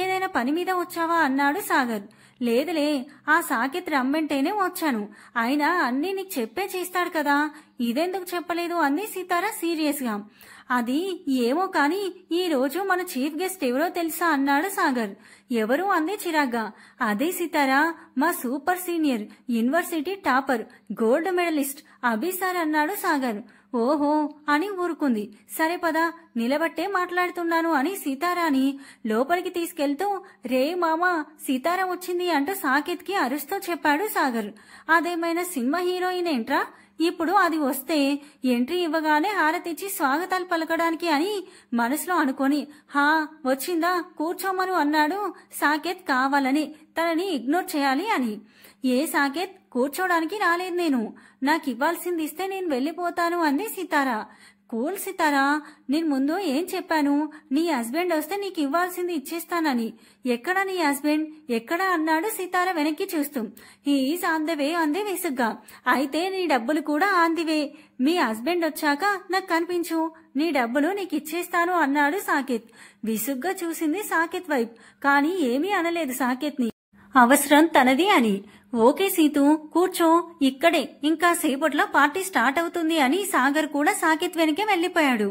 ఏదైనా పని మీద వచ్చావా అన్నాడు సాగర్. లేదులే, ఆ సాకేత్ రమ్మంటేనే వచ్చాను, అయినా అన్నీ నీకు చెప్పే చేస్తాడు కదా, ఇదెందుకు చెప్పలేదు అంది సితార సీరియస్ గా. అది ఏమో కాని ఈ రోజు మన చీఫ్ గెస్ట్ ఎవరో తెలుసా అన్నాడు సాగర్. ఎవరు అంది చిరాగ్గా. అదే సితారా, మా super senior university topper gold medallist Abhi sir అన్నాడు సాగర్. ఓహో అని ఊరుకుంది. సరే పదా, నిలబట్టే మాట్లాడుతున్నాను అని సీతారాని లోపలికి తీసుకెళ్తూ రే మామా సీతారా వచ్చింది అంటూ సాకేత్ కి అరుస్తూ చెప్పాడు సాగర్. అదేమైనా సినిమా హీరోయిన్ ఏంట్రా, ఇప్పుడు అది వస్తే ఎంట్రీ ఇవ్వగానే హారతిచ్చి స్వాగతాలు పలకడానికి అని మనసులో అనుకొని హా వచ్చిందా కూర్చోమను అన్నాడు సాకేత్, కావాలని తనని ఇగ్నోర్ చేయాలి అని. ఏ సాకేత్, కూర్చోడానికి రాలేదు నేను, నాకు ఇవ్వాల్సింది ఇస్తే నేను వెళ్లిపోతాను అంది సితారా. కూల్ సితారా, నేను ముందు ఏం చెప్పాను, నీ హస్బెండ్ వస్తే నీకు ఇవ్వాల్సింది ఇచ్చేస్తానని. ఎక్కడా నీ హస్బెండ్, ఎక్కడా అన్నాడు సితారా వెనక్కి చూస్తూ. హీఈస్ ఆన్ ద వే అంది విసుగ్గా. అయితే నీ డబ్బులు కూడా on the way, me husband వచ్చాక నాకు కనిపించు, నీ డబ్బులు నీకు ఇచ్చేస్తాను అన్నాడు సాకేత్. విసుగ్గా చూసింది సాకేత్ వైపు, కానీ ఏమీ అనలేదు సాకేత్ ని. అవసరం తనది అని. ఓకే సీతు కూర్చో, ఇక్కడే ఇంకా సేపట్లో పార్టీ స్టార్ట్ అవుతుంది అని సాగర్ కూడా సాకేత్ వెనకే వెళ్లిపోయాడు.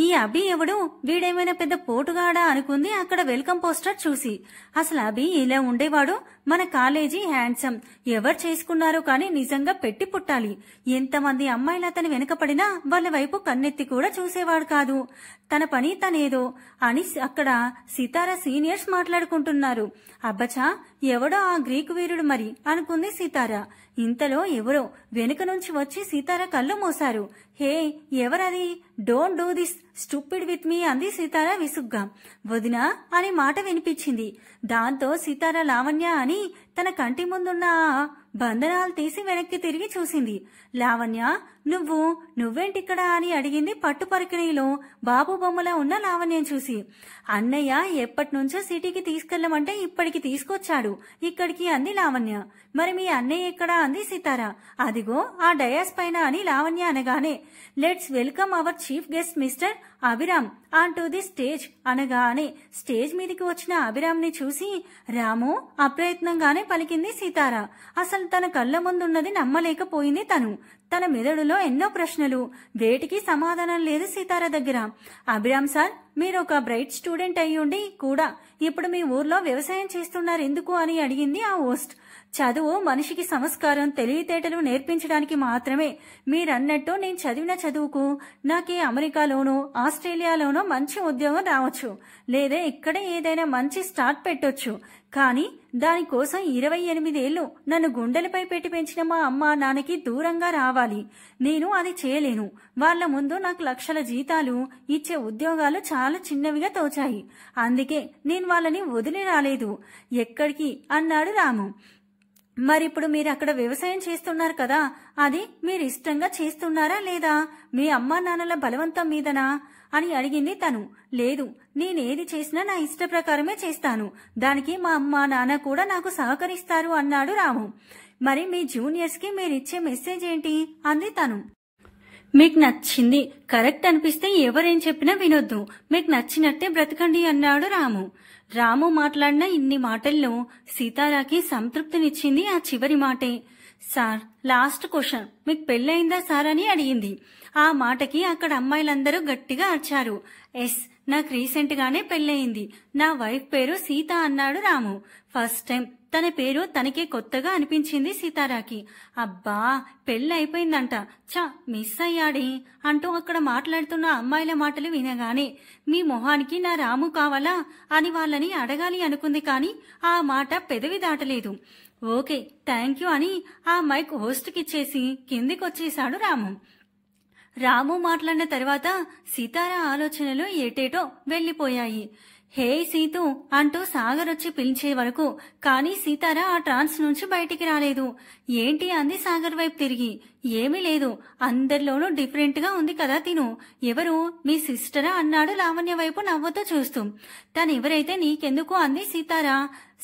ఈ అభి ఎవడు, వీడేమైనా పెద్ద పోటుగాడా అనుకుంది అక్కడ వెల్కమ్ పోస్టర్ చూసి. అసలు అభి ఇలా ఉండేవాడు, మన కాలేజీ హ్యాండ్సమ్, ఎవరు చేసుకున్నారో కానీ నిజంగా పెట్టి పుట్టాలి. ఎంతమంది అమ్మాయిలు అతని వెనకపడినా వాళ్ళ వైపు కన్నెత్తి కూడా చూసేవాడు కాదు. తన పని తనేదో అని అక్కడ సితారా సీనియర్స్ మాట్లాడుకుంటున్నారు. అబ్బచా, ఎవడో ఆ గ్రీకు వీరుడు మరి అనుకుంది సితారా. ఇంతలో ఎవరో వెనుక నుంచి వచ్చి సితారా కళ్ళు మూశారు. హే ఎవరది, don't do this stupid with me అంది సితారా విసుగ్గా. వదినా అని మాట వినిపించింది. దాంతో సితారా లావణ్య అని తన కంటి ముందున్న బంధనాలు తీసి వెనక్కి తిరిగి చూసింది. లావణ్య, నువ్వేంటిక్కడ అని అడిగింది పట్టుపరికిణిలో బాబు బొమ్మలా ఉన్న లావణ్యం చూసి. అన్నయ్య ఎప్పటినుంచో సిటీకి తీసుకెళ్లమంటే ఇప్పటికి తీసుకొచ్చాడు ఇక్కడికి అంది లావణ్య. మరి మీ అన్నయ్య ఎక్కడా అంది సితారా. అదిగో ఆ డయాస్ పైన అని లావణ్య అనగానే let's welcome our chief guest mister Abhiram on to the stage అనగానే స్టేజ్ మీదకి వచ్చిన అభిరామ్ ని చూసి రాము అప్రయత్నంగానే పలికింది సితారా. అసలు తన కళ్ళ ముందున్నది నమ్మలేకపోయింది తను. తన మెదడులో ఎన్నో ప్రశ్నలు, వేటికి సమాధానం లేదు సితారా దగ్గర. అభిరామ్ సార్, మీరు ఒక బ్రైట్ స్టూడెంట్ అయ్యుండి కూడా ఇప్పుడు మీ ఊర్లో వ్యవసాయం చేస్తున్నారు ఎందుకు అని అడిగింది ఆ హోస్ట్. చదువు మనిషికి సంస్కారం, తెలివితేటలు నేర్పించడానికి మాత్రమే. మీరన్నట్టు నేను చదివిన చదువుకు నాకే అమెరికాలోనో ఆస్ట్రేలియాలోనో మంచి ఉద్యోగం రావచ్చు, లేదా ఇక్కడే ఏదైనా మంచి స్టార్ట్ పెట్టొచ్చు. కానీ దానికోసం 28 ఏళ్లు నన్ను గుండెలపై పెట్టి పెంచిన మా అమ్మ నాన్నకి దూరంగా రావాలి. నేను అది చేయలేను. వాళ్ల ముందు నాకు లక్షల జీతాలు ఇచ్చే ఉద్యోగాలు చాలా చిన్నవిగా తోచాయి. అందుకే నేను వాళ్ళని వదిలి రాలేదు ఎక్కడికి అన్నాడు రాము. మరిప్పుడు మీరు అక్కడ వ్యవసాయం చేస్తున్నారు కదా, అది మీరు ఇష్టంగా చేస్తున్నారా లేదా మీ అమ్మా నాన్నల బలవంతం మీదనా అని అడిగింది తను. లేదు, నేనేది చేసినా నా ఇష్ట ప్రకారమే చేస్తాను, దానికి మా అమ్మా నాన్న కూడా నాకు సహకరిస్తారు అన్నాడు రాము. మరి మీ జూనియర్స్ కి మీరిచ్చే మెసేజ్ ఏంటి అంది తను. మీకు నచ్చింది కరెక్ట్ అనిపిస్తే ఎవరేం చెప్పినా వినొద్దు, మీకు నచ్చినట్టే బ్రతకండి అన్నాడు రాము. రాము మాట్లాడిన ఇన్ని మాటల్లో సీతారాకి సంతృప్తినిచ్చింది ఆ చివరి మాటే. సార్ లాస్ట్ క్వశ్చన్, మీకు పెళ్ళయిందా సార్ అని అడిగింది. ఆ మాటకి అక్కడ అమ్మాయిలందరూ గట్టిగా అరిచారు. ఎస్, నాకు రీసెంట్ గానే పెళ్ళయింది. నా వైఫ్ పేరు సీత అన్నాడు రాము. ఫస్ట్ టైం తన పేరు తనకే కొత్తగా అనిపించింది సీతారాకి. అబ్బా, పెళ్ళి అయిపోయిందంట, చా మిస్ అయ్యాడే అంటూ అక్కడ మాట్లాడుతున్న అమ్మాయిల మాటలు వినగానే మీ మొహానికి నా రాము కావాలా అని వాళ్ళని అడగాలి అనుకుంది, కానీ ఆ మాట పెదవి దాటలేదు. ఓకే థ్యాంక్ యూ అని ఆ మైక్ హోస్ట్కిచ్చేసి కిందికొచ్చేశాడు రాము. రాము మాట్లాడిన తర్వాత సీతారా ఆలోచనలు ఏటేటో వెళ్లిపోయాయి. హే సీతు అంటూ సాగర్ వచ్చి పిలిచే వరకు కానీ సీతారా ఆ ట్రాన్స్ నుంచి బయటికి రాలేదు. ఏంటి అంది సాగర్ వైపు తిరిగి. ఏమీ లేదు, అందరిలోనూ డిఫరెంట్ గా ఉంది కదా తిను. ఎవరు, మీ సిస్టరా అన్నాడు లావణ్య వైపు నవ్వుతూ చూస్తూ. తనెవరైతే నీకెందుకు అంది సీతారా.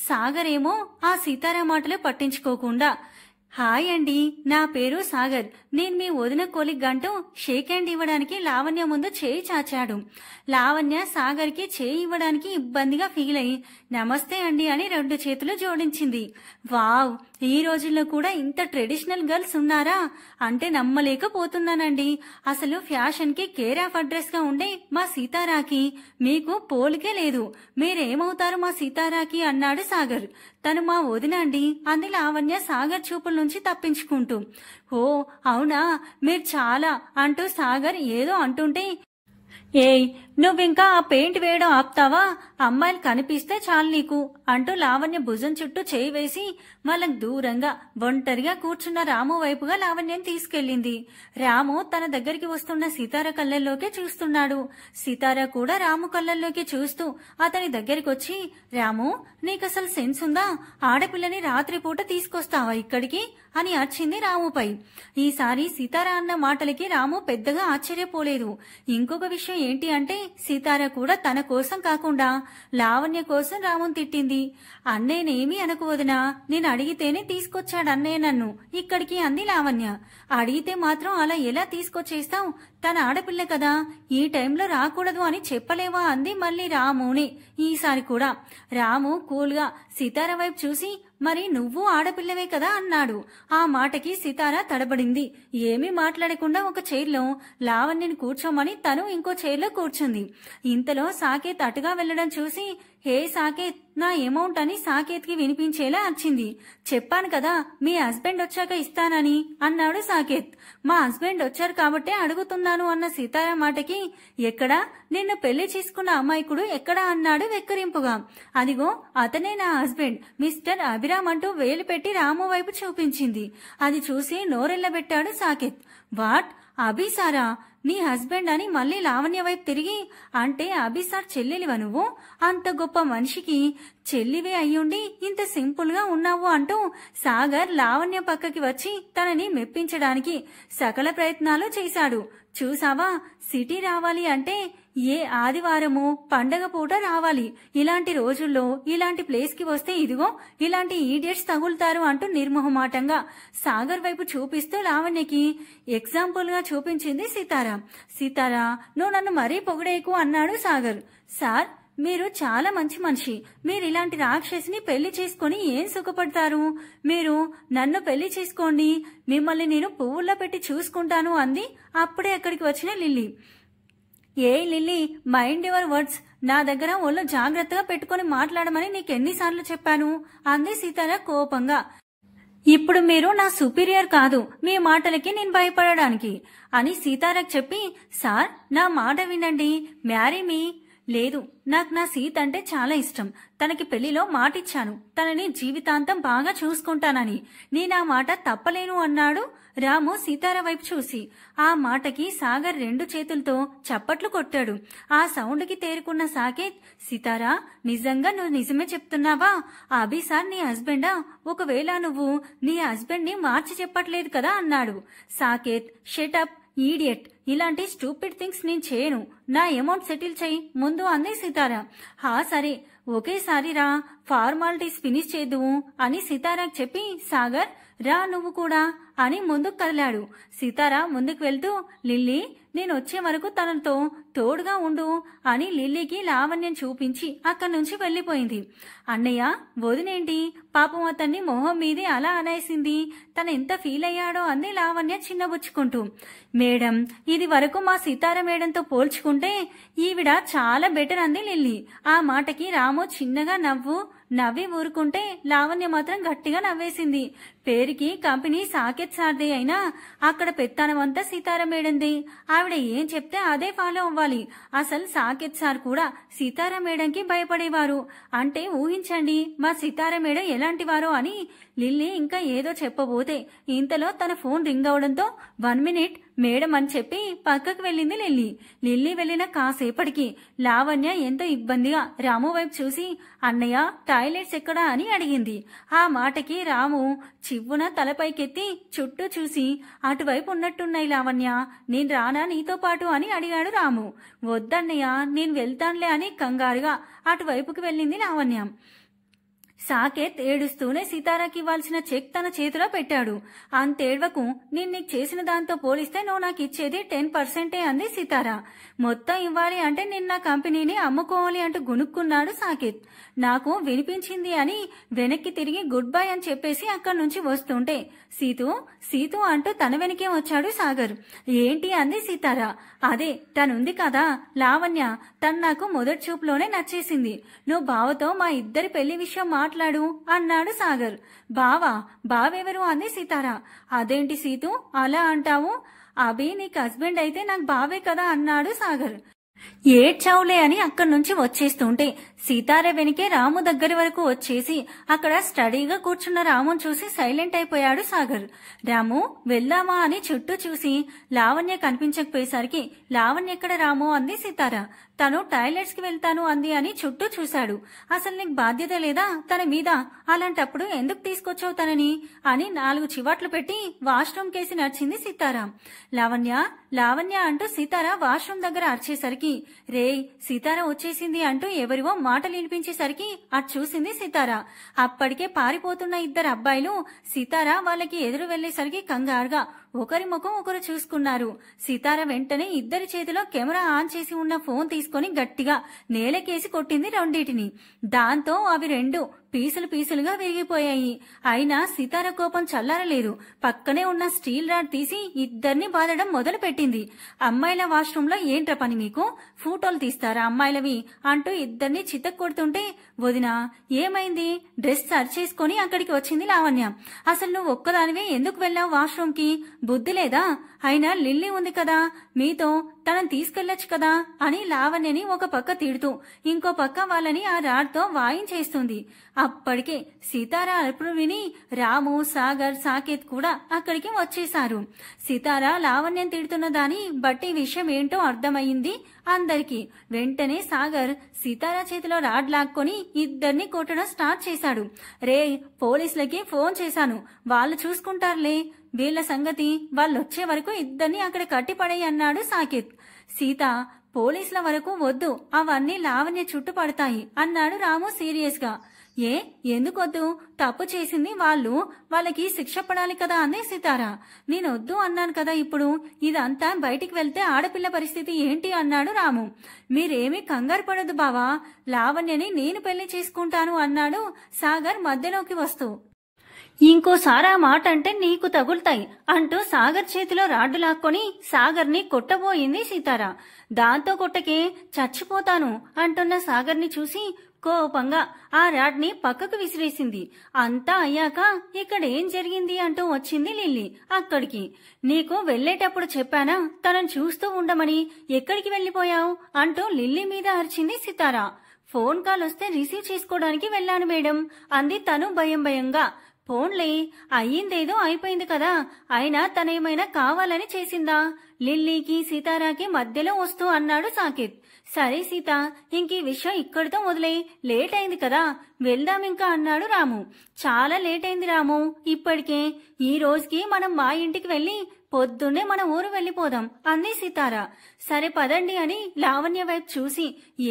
సాగర్ ఏమో ఆ సీతారా మాటలు పట్టించుకోకుండా హాయ్ అండి, నా పేరు సాగర్, నేను మీ వదిన కొలిగ్ అంటూ షేక్ హ్యాండ్ ఇవ్వడానికి లావణ్య ముందు చేయి చాచాడు. లావణ్య సాగర్ కి చేయి ఇవ్వడానికి ఇబ్బందిగా ఫీల్ అయి నమస్తే అండి అని 2 చేతులు జోడించింది. వావ్, ఈ రోజుల్లో కూడా ఇంత ట్రెడిషనల్ గర్ల్స్ ఉన్నారా అంటే నమ్మలేకపోతున్నానండి. అసలు ఫ్యాషన్ కి కేర్ ఆఫ్ అడ్రస్ గా ఉండే మా సీతారాకి మీకు పోలికే లేదు. మీరేమవుతారు మా సీతారాకి అన్నాడు సాగర్. తను మా వదిన అండి అంది లావణ్య సాగర్ చూపుల నుంచి తప్పించుకుంటూ. ఓ అవునా, మీరు చాలా అంటూ సాగర్ ఏదో అంటుంటే ఏయ్ నువ్వింకా ఆ పెయింట్ వేయడం ఆపుతావా, అమ్మాయిలు కనిపిస్తే చాలు నీకు అంటూ లావణ్య భుజం చుట్టూ చేయి వేసి వాళ్ళకు దూరంగా ఒంటరిగా కూర్చున్న రాము వైపుగా లావణ్యం తీసుకెళ్లింది. రాము తన దగ్గరికి వస్తున్న సీతార కళ్ళల్లోకి చూస్తున్నాడు. సీతార కూడా రాము కళ్ళల్లోకి చూస్తూ అతని దగ్గరికి వచ్చి, రాము నీకసలు సెన్స్ ఉందా, ఆడపిల్లని రాత్రిపూట తీసుకొస్తావా ఇక్కడికి అని అరిచింది రాముపై. ఈసారి సీతార అన్న మాటలకి రాము పెద్దగా ఆశ్చర్యపోలేదు. ఇంకొక విషయం ఏంటి అంటే సీతార కూడా తన కోసం కాకుండా లావణ్య కోసం రాముని తిట్టింది. అన్నయ్యనేమీ అనుకోవదినా, నేను అడిగితేనే తీసుకొచ్చాడు అన్నయ్య నన్ను ఇక్కడికి అంది లావణ్య. అడిగితే మాత్రం అలా ఎలా తీసుకొచ్చేస్తావు, తన ఆడపిల్ల కదా, ఈ టైంలో రాకూడదు అని చెప్పలేవా అంది మళ్ళీ రాముని. ఈసారి కూడా రాము కూల్ గా సీతార వైపు చూసి, మరి నువ్వు ఆడపిల్లవే కదా అన్నాడు. ఆ మాటకి సీతార తడబడింది. ఏమీ మాట్లాడకుండా ఒక చైర్లో లావణ్యని కూర్చోమని తను ఇంకో చైర్లో కూర్చుంది. ఇంతలో సాకేత్ అటుగా వెళ్లడం చూసి, హే సాకేత్, నా అమౌంట్ అని సాకేత్ కి వినిపించేలా అరిచింది. చెప్పాను కదా మీ హస్బెండ్ వచ్చాక ఇస్తానని అన్నాడు సాకేత్. మా హస్బెండ్ వచ్చారు కాబట్టే అడుగుతున్నాను అన్న సీతార మాటకి, ఎక్కడా, నిన్ను పెళ్లి చేసుకున్న అమాయకుడు ఎక్కడా అన్నాడు వెక్కిరింపుగా. అదిగో అతనే నా హస్బెండ్ మిస్టర్ అభిరామ్ అంటూ వేలు పెట్టి రాము వైపు చూపించింది. అది చూసి నోరెళ్లబెట్టాడు సాకేత్. వాట్, అభిసారా నీ హస్బెండ్ అని మళ్ళీ లావణ్య వైపు తిరిగి, అంటే అభిసార్ చెల్లెలివా నువ్వు, అంత గొప్ప మనిషికి చెల్లివే అయ్యుండి ఇంత సింపుల్ గా ఉన్నావు అంటూ సాగర్ లావణ్య పక్కకి వచ్చి తనని మెప్పించడానికి సకల ప్రయత్నాలు చేశాడు. చూసావా, సిటీ రావాలి అంటే ఏ ఆదివారము పండగ పూట రావాలి, ఇలాంటి రోజుల్లో ఇలాంటి ప్లేస్ కి వస్తే ఇదిగో ఇలాంటి ఈడియట్స్ తగులుతారు అంటూ నిర్మోహమాటంగా సాగర్ వైపు చూపిస్తూ లావణ్యకి ఎగ్జాంపుల్ గా చూపించింది సీతారా. సీతారా, నువ్వు నన్ను మరీ పొగిడేకు అన్నాడు సాగర్. సార్, మీరు చాలా మంచి మనిషి, మీరు ఇలాంటి రాక్షసిని పెళ్లి చేసుకుని ఏం సుఖపడతారు, మీరు నన్ను పెళ్లి చేసుకోండి, మిమ్మల్ని నేను పువ్వుల్లో పెట్టి చూసుకుంటాను అంది అప్పుడే అక్కడికి వచ్చిన lily. A lily, mind your words, నా దగ్గర ఒళ్ళు జాగ్రత్తగా పెట్టుకుని మాట్లాడమని నీకెన్నిసార్లు చెప్పాను అంది సీతారా కోపంగా. ఇప్పుడు మీరు నా సుపీరియర్ కాదు మీ మాటలకి నేను భయపడడానికి అని సీతారాకు చెప్పి, సార్ నా మాట వినండి, మ్యారీ మీ. లేదు, నాకు నా సీత అంటే చాలా ఇష్టం, తనకి పెళ్లిలో మాటిచ్చాను తనని జీవితాంతం బాగా చూసుకుంటానని, నేనా మాట తప్పలేను అన్నాడు రాము సీతార వైపు చూసి. ఆ మాటకి సాగర్ 2 చేతులతో చప్పట్లు కొట్టాడు. ఆ సౌండ్ కి తేరుకున్న సాకేత్, సీతారా నిజంగా నువ్వు నిజమే చెప్తున్నావా, అభిసార్ నీ హస్బెండా, ఒకవేళ నువ్వు నీ హస్బెండ్ ని మార్చి చెప్పట్లేదు కదా అన్నాడు. సాకేత్, షెటప్ ఈడియట్, ఇలాంటి స్టూపిడ్ థింగ్స్ నేను చేయను, నా అమౌంట్ సెటిల్ చెయ్యి ముందు అంది సీతారా. హా సరే, ఒకేసారి రా, ఫార్మాలిటీస్ ఫినిష్ చేద్దువు అని సీతారాకు చెప్పి, సాగర్ రా నువ్వు కూడా అని ముందుకు కదిలాడు. సితార ముందుకు వెళ్తూ, లిల్లీ నేను వచ్చే వరకు తనతో తోడుగా ఉండు అని లిల్లీకి లావణ్యం చూపించి అక్కడి నుంచి వెళ్లిపోయింది. అన్నయ్య వదినేంటి పాపం అతన్ని మొహం మీదే అలా అనేసింది, తను ఎంత ఫీల్ అయ్యాడో అంది లావణ్య చిన్నబుచ్చుకుంటూ. మేడం ఇది వరకు మా సితార మేడంతో పోల్చుకుంటే ఈవిడ చాలా బెటర్ అంది లిల్లీ. ఆ మాటకి రాము చిన్నగా నవ్వి ఊరుకుంటే లావణ్య మాత్రం గట్టిగా నవ్వేసింది. పేరుకి కంపెనీ సాకేత్ సార్దే అయినా అక్కడ పెత్తనమంతా సితార మేడంది. ఆవిడ ఏం చెప్తే అదే ఫాలో అవ్వాలి. అసలు సాకేత్ సార్ కూడా సితార మేడంకి భయపడేవారు. అంటే ఊహించండి మా సితార మేడం ఎలాంటివారో అని లిల్లీ ఇంకా ఏదో చెప్పబోతే ఇంతలో తన ఫోన్ రింగ్ అవడంతో 1 మినిట్ మేడం అని చెప్పి పక్కకు వెళ్ళింది లిల్లీ. లిల్లీ వెళ్లిన కాసేపటికి లావణ్య ఎంతో ఇబ్బందిగా రాము వైపు చూసి అన్నయ్య టాయిలెట్స్ ఎక్కడా అని అడిగింది. ఆ మాటకి రాము చివ్వున తలపైకెత్తి చుట్టూ చూసి అటువైపు ఉన్నట్టున్నాయి లావణ్య, నేను రానా నీతో పాటు అని అడిగాడు రాము. వద్దన్నయ్య నేను వెళ్తానులే అని కంగారుగా అటువైపుకి వెళ్ళింది లావణ్య. సాకేత్ ఏడుస్తూనే సితారాకి ఇవ్వాల్సిన చెక్ తన చేతిలో పెట్టాడు. అంతేడ్వకు, నేను నీకు చేసిన దాంతో పోలిస్తే నువ్వు నాకు ఇచ్చేది 10% అంది సితారా. మొత్తం ఇవ్వాలి అంటే నిన్న కంపెనీని అమ్ముకోవాలి అంటూ గునుక్కున్నాడు సాకేత్. నాకు వినిపించింది అని వెనక్కి తిరిగి గుడ్ బై అని చెప్పేసి అక్కడి నుంచి వస్తుంటే సీతు అంటూ తన వెనకే వచ్చాడు సాగర్. ఏంటి అంది సితారా. అదే తనుంది కదా లావణ్య, తను నాకు మొదటి చూపులోనే నచ్చేసింది. నువ్వు బావతో మా ఇద్దరి పెళ్లి విషయం మాట్లాడు అన్నాడు సాగర్. బావెవరు అంది సితారా. అదేంటి సీతు అలా అంటావు, అభి నీకు హస్బెండ్ అయితే నాకు బావే కదా అన్నాడు సాగర్. ఏడ్చావులే అని అక్కడి నుంచి వచ్చేస్తుంటే సీతార వెనకే రాము దగ్గర వరకు వచ్చేసి అక్కడ స్టడీగా కూర్చున్న రాముని చూసి సైలెంట్ అయిపోయాడు సాగర్. రాము వెళ్దామా అని చుట్టూ చూసి లావణ్య కనిపించకపోయేసరికి లావణ్య ఎక్కడ రాము అంది సితార. తను టాయిలెట్స్ కి వెళ్తాను అంది అని చుట్టూ చూశాడు. అసలు నీకు బాధ్యత లేదా తన మీద, అలాంటప్పుడు ఎందుకు తీసుకొచ్చావు తనని అని 4 చివాట్లు పెట్టి వాష్రూమ్ కేసి నడిచింది సితార. లావణ్య అంటూ సితార వాష్రూమ్ దగ్గర అరిచేసరికి రే సితార వచ్చేసింది అంటూ ఎవరివో మాటలు వినిపించేసరికి అటు చూసింది సితార. అప్పటికే పారిపోతున్న 2 అబ్బాయిలు సితార వాళ్ళకి ఎదురు వెళ్లేసరికి కంగారుగా ఒకరి ముఖం ఒకరు చూసుకున్నారు. సితార వెంటనే ఇద్దరి చేతిలో కెమెరా ఆన్ చేసి ఉన్న ఫోన్ తీసుకుని గట్టిగా నేలకేసి కొట్టింది రెండింటిని. దాంతో అవి 2 పీసులుగా విరిగిపోయాయి. అయినా సితార కోపం చల్లారలేదు. పక్కనే ఉన్న స్టీల్ రాడ్ తీసి ఇద్దరిని బాధడం మొదలు పెట్టింది. అమ్మాయిల వాష్రూమ్ లో ఏంట్ర పని మీకు, ఫోటోలు తీస్తారా అమ్మాయిలవి అంటూ ఇద్దరిని చితక్కొడుతుంటే వదినా ఏమైంది డ్రెస్ సర్చ్ చేసుకుని అక్కడికి వచ్చింది లావణ్య. అసలు నువ్వు ఒక్కదానివే ఎందుకు వెళ్ళావు వాష్రూమ్ కి, బుద్ధి లేదా? అయినా లిల్లీ ఉంది కదా మీతో, తనని తీసుకెళ్లొచ్చు కదా అని లావణ్యని ఒక పక్క తిడుతూ ఇంకో పక్క వాళ్ళని ఆ రాడ్తో వాయించేస్తుంది. అప్పటికే సితార అరుపులు విని రాము, సాగర్, సాకేత్ కూడా అక్కడికి వచ్చేశారు. సితార లావణ్యం తిడుతున్న దాని బట్టి విషయం ఏంటో అర్థమయ్యింది అందరికి. వెంటనే సాగర్ సితార చేతిలో రాడ్ లాక్కొని ఇద్దరిని కొట్టడం స్టార్ట్ చేశాడు. రే పోలీసులకి ఫోన్ చేశాను, వాళ్ళు చూసుకుంటారులే వీళ్ల సంగతి, వాళ్ళొచ్చే వరకు ఇద్దరిని అక్కడ కట్టిపడేయి అన్నాడు సాకేత్. సీత పోలీసుల వరకు వద్దు, అవన్నీ లావణ్య చుట్టూ పడతాయి అన్నాడు రాము సీరియస్ గా. ఎందుకొద్దు, తప్పు చేసింది వాళ్ళకి శిక్ష పడాలి కదా అంది సితార. నేనొద్దు అన్నాను కదా, ఇప్పుడు ఇదంతా బయటికి వెళ్తే ఆడపిల్ల పరిస్థితి ఏంటి అన్నాడు రాము. మీరేమీ కంగారు పడదు బావా, లావణ్యని నేను పెళ్లి చేసుకుంటాను అన్నాడు సాగర్ మధ్యలోకి వస్తూ. ఇంకోసారి ఆ మాట అంటే నీకు తగులుతాయి అంటూ సాగర్ చేతిలో రాడ్డు లాక్కొని సాగర్ని కొట్టబోయింది సితార. దాంతో కొట్టకే చచ్చిపోతాను అంటున్న సాగర్ని చూసి కోపంగా ఆ రాడ్ని పక్కకు విసిరేసింది. అంతా అయ్యాక ఇక్కడేం జరిగింది అంటూ వచ్చింది లిల్లీ అక్కడికి. నీకు వెళ్లేటప్పుడు చెప్పానా తనని చూస్తూ ఉండమని, ఎక్కడికి వెళ్లిపోయావు అంటూ లిల్లీ మీద అరిచింది సితార. ఫోన్ కాల్ వస్తే రిసీవ్ చేసుకోవడానికి వెళ్లాను మేడం అంది తను భయంగా. ఫోన్లే అయ్యిందేదో అయిపోయింది కదా, అయినా తనేమైనా కావాలని చేసిందా లిల్లీకి సితారాకి మధ్యలో వస్తూ అన్నాడు సాకేత్. సరే సీత ఇంక ఈ విషయం ఇక్కడితో మొదలై, లేట్ అయింది కదా వెళ్దాం ఇంకా అన్నాడు రాము. చాలా లేట్ అయింది రాము, ఇప్పటికే ఈ రోజుకి మనం మా ఇంటికి వెళ్లి పొద్దున్నే మన ఊరు వెళ్ళిపోదాం అంది సితార. సరే పదండి అని లావణ్య వైపు చూసి,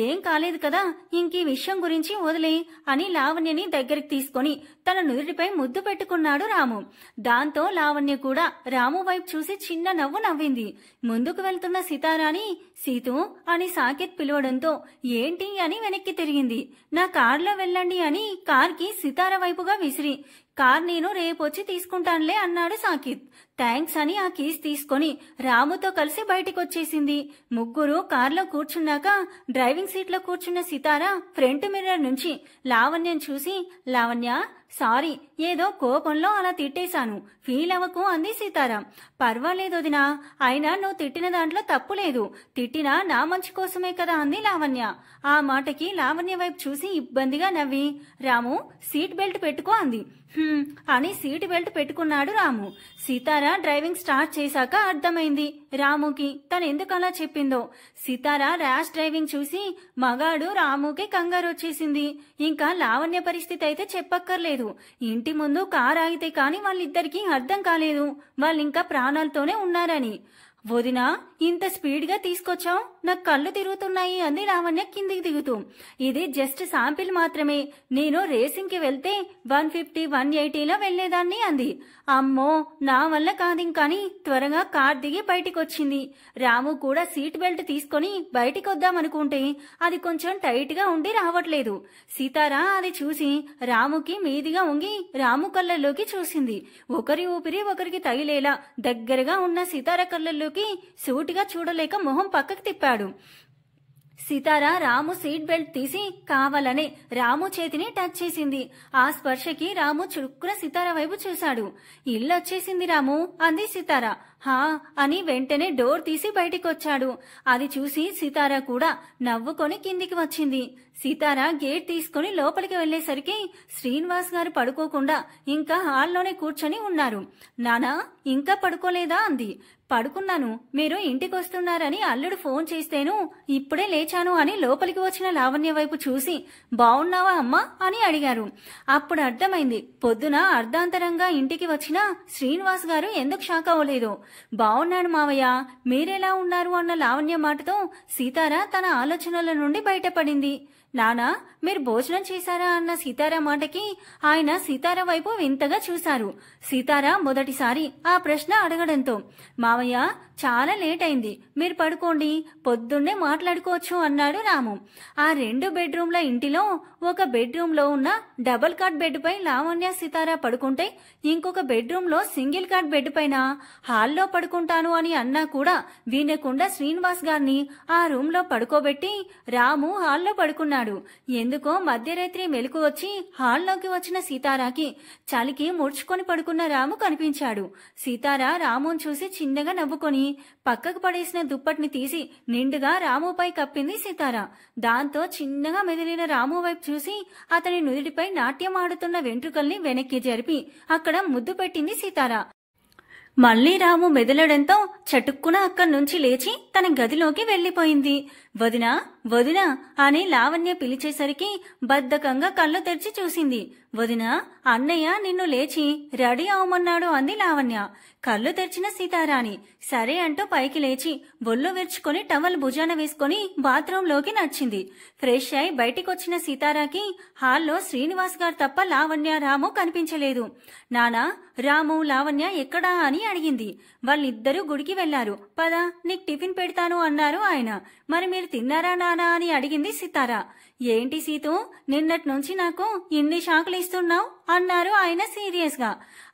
ఏం కాలేదు కదా, ఇంక ఈ విషయం గురించి వదిలే అని లావణ్యని దగ్గరికి తీసుకొని తన నుదుటిపై ముద్దు పెట్టుకున్నాడు రాము. దాంతో లావణ్య కూడా రాము వైపు చూసి చిన్న నవ్వు నవ్వింది. ముందుకు వెళ్తున్న సితారాని సీతూ అని సాకేత్ పిలవడంతో ఏంటి అని వెనక్కి తిరిగింది. నా కార్లో వెళ్ళండి అని కార్కి సితార వైపుగా విసిరి, కార్ నేను రేపొచ్చి తీసుకుంటానులే అన్నాడు సాకేత్. థ్యాంక్స్ అని ఆ కీస్ తీసుకొని రాముతో కలిసి బయటికొచ్చేసింది. ముగ్గురు కార్లో కూర్చున్నాక డ్రైవింగ్ సీట్లో కూర్చున్న సితార ఫ్రంట్ మిర్రర్ నుంచి లావణ్యం చూసి, లావణ్య సారీ, ఏదో కోపంలో అలా తిట్టేశాను, ఫీల్ అవ్వకు అంది సితార. పర్వాలేదు వదినా, అయినా నువ్వు తిట్టిన దాంట్లో తప్పు లేదు, తిట్టినా నా మంచి కోసమే కదా అంది లావణ్య. ఆ మాటకి లావణ్య వైపు చూసి ఇబ్బందిగా నవ్వి, రాము సీట్ బెల్ట్ పెట్టుకో అంది. అని సీట్ బెల్ట్ పెట్టుకున్నాడు రాము. సితార డ్రైవింగ్ స్టార్ట్ చేశాక అర్థమైంది రాముకి తను ఎందుకు అలా చెప్పిందో. సితార ర్యాష్ డ్రైవింగ్ చూసి మగాడు రాముకి కంగారు వచ్చేసింది. ఇంకా లావణ్య పరిస్థితి అయితే చెప్పక్కర్లేదు. ఇంటి ముందు కారు ఆగితే కాని వాళ్ళిద్దరికీ అర్థం కాలేదు వాళ్ళింకా ప్రాణాలతోనే ఉన్నారని. వదినా ఇంత స్పీడ్ గా తీసుకొచ్చావు, నాకు కళ్ళు తిరుగుతున్నాయి అంది లావణ్య కిందికి దిగుతూ. ఇది జస్ట్ శాంపిల్ మాత్రమే, నేను రేసింగ్ కి వెళ్తే 150 180లో వెళ్లేదాన్ని అంది. అమ్మో నా వల్ల కాదింకాని త్వరగా కార్ దిగి బయటికొచ్చింది. రాము కూడా సీట్ బెల్ట్ తీసుకొని బయటికొద్దామనుకుంటే అది కొంచెం టైట్ గా ఉండి రావట్లేదు. సితార అది చూసి రాముకి మీదిగా ఉంగి రాము కళ్ళల్లోకి చూసింది. ఒకరి ఊపిరి ఒకరికి తగిలేలా దగ్గరగా ఉన్న సితార కళ్ళల్లోకి సూటిగా చూడలేక మొహం పక్కకు తిప్పాడు. సితార రాము సీట్ బెల్ట్ తీసి కావాలనే రాము చేతిని టచ్ చేసింది. ఆ స్పర్శకి రాము చురుక్కున సితార వైపు చూశాడు. ఇల్లొచ్చేసింది రాము అంది సితార. హా అని వెంటనే డోర్ తీసి బయటికొచ్చాడు. అది చూసి సితార కూడా నవ్వుకొని కిందికి వచ్చింది. సితార గేట్ తీసుకుని లోపలికి వెళ్లేసరికి శ్రీనివాస్ గారు పడుకోకుండా ఇంకా హాల్లోనే కూర్చొని ఉన్నారు. నానా ఇంకా పడుకోలేదా అంది. పడుకున్నాను, మీరు ఇంటికొస్తున్నారని అల్లుడు ఫోన్ చేస్తేను ఇప్పుడే లేచాను అని లోపలికి వచ్చిన లావణ్య వైపు చూసి బావున్నావా అమ్మా అని అడిగారు. అప్పుడు అర్థమైంది పొద్దున అర్ధాంతరంగా ఇంటికి వచ్చిన శ్రీనివాస్ గారు ఎందుకు షాక్ అవ్వలేదు. బావున్నాడు మావయ్య, మీరెలా ఉన్నారు అన్న లావణ్య మాటతో సీతార తన ఆలోచనల నుండి బయటపడింది. నానా మీరు భోజనం చేశారా అన్న సీతార మాటకి ఆయన సీతార వైపు వింతగా చూశారు. సీతార మొదటిసారి ఆ ప్రశ్న అడగడంతో మావయ్య చాలా లేట్ అయింది, మీరు పడుకోండి, పొద్దున్నే మాట్లాడుకోవచ్చు అన్నాడు రాము. ఆ 2 బెడ్రూమ్ల ఇంటిలో ఒక బెడ్రూమ్లో ఉన్న డబుల్ కాట్ బెడ్ పై లావణ్య సితార పడుకుంటే ఇంకొక బెడ్రూమ్లో సింగిల్ కాట్ బెడ్ పైన హాల్లో పడుకుంటాను అని అన్నా కూడా వినకుండా శ్రీనివాస్ గారిని ఆ రూమ్ లో పడుకోబెట్టి రాము హాల్లో పడుకున్నాడు. ఎందుకో మధ్యరాత్రి మెలకు వచ్చి హాల్లోకి వచ్చిన సీతారాకి చలికి ముడుచుకొని పడుకున్న రాము కనిపించాడు. సీతార రాముని చూసి చిన్నగా నవ్వుకొని పక్కకు పడేసిన దుప్పటిని తీసి నిండుగా రాముపై కప్పింది సీతార. దాంతో చిన్నగా మెదిలిన రాము వైపు చూసి అతని నుదిటిపై నాట్యం ఆడుతున్న వెంట్రుకల్ని వెనక్కి జరిపి అక్కడ ముద్దు పెట్టింది సీతార. మళ్లీ రాము మెదలడంతో చటుక్కున అక్కడి నుంచి లేచి తన గదిలోకి వెళ్లిపోయింది. వదినా వదినా అని లావణ్య పిలిచేసరికి బద్ధకంగా కళ్ళు తెరిచి చూసింది. వదినా అన్నయ్య నిన్ను లేచి రెడీ అవమన్నాడు అంది లావణ్య. కళ్ళు తెరిచిన సీతారాణి సరే అంటూ పైకి లేచి ఒళ్ళు విరుచుకొని టవల్ భుజాన వేసుకుని బాత్రూంలోకి నడిచింది. ఫ్రెష్ అయి బయటికొచ్చిన సీతారాకి హాల్లో శ్రీనివాస్ గారు తప్ప లావణ్య రాము కనిపించలేదు. నానా రాము లావణ్య ఎక్కడా అని అడిగింది. వాళ్ళిద్దరూ గుడికి వెళ్లారు, పద నీకు టిఫిన్ పెడతాను అన్నారు ఆయన. మరి మీరు తిన్నారా నానా అని అడిగింది సితార. ఏంటి సీతూ నిన్నటి నుంచి నాకు ఇన్ని షాకులు ఇస్తున్నావు అన్నారు ఆయన సీరియస్ గా.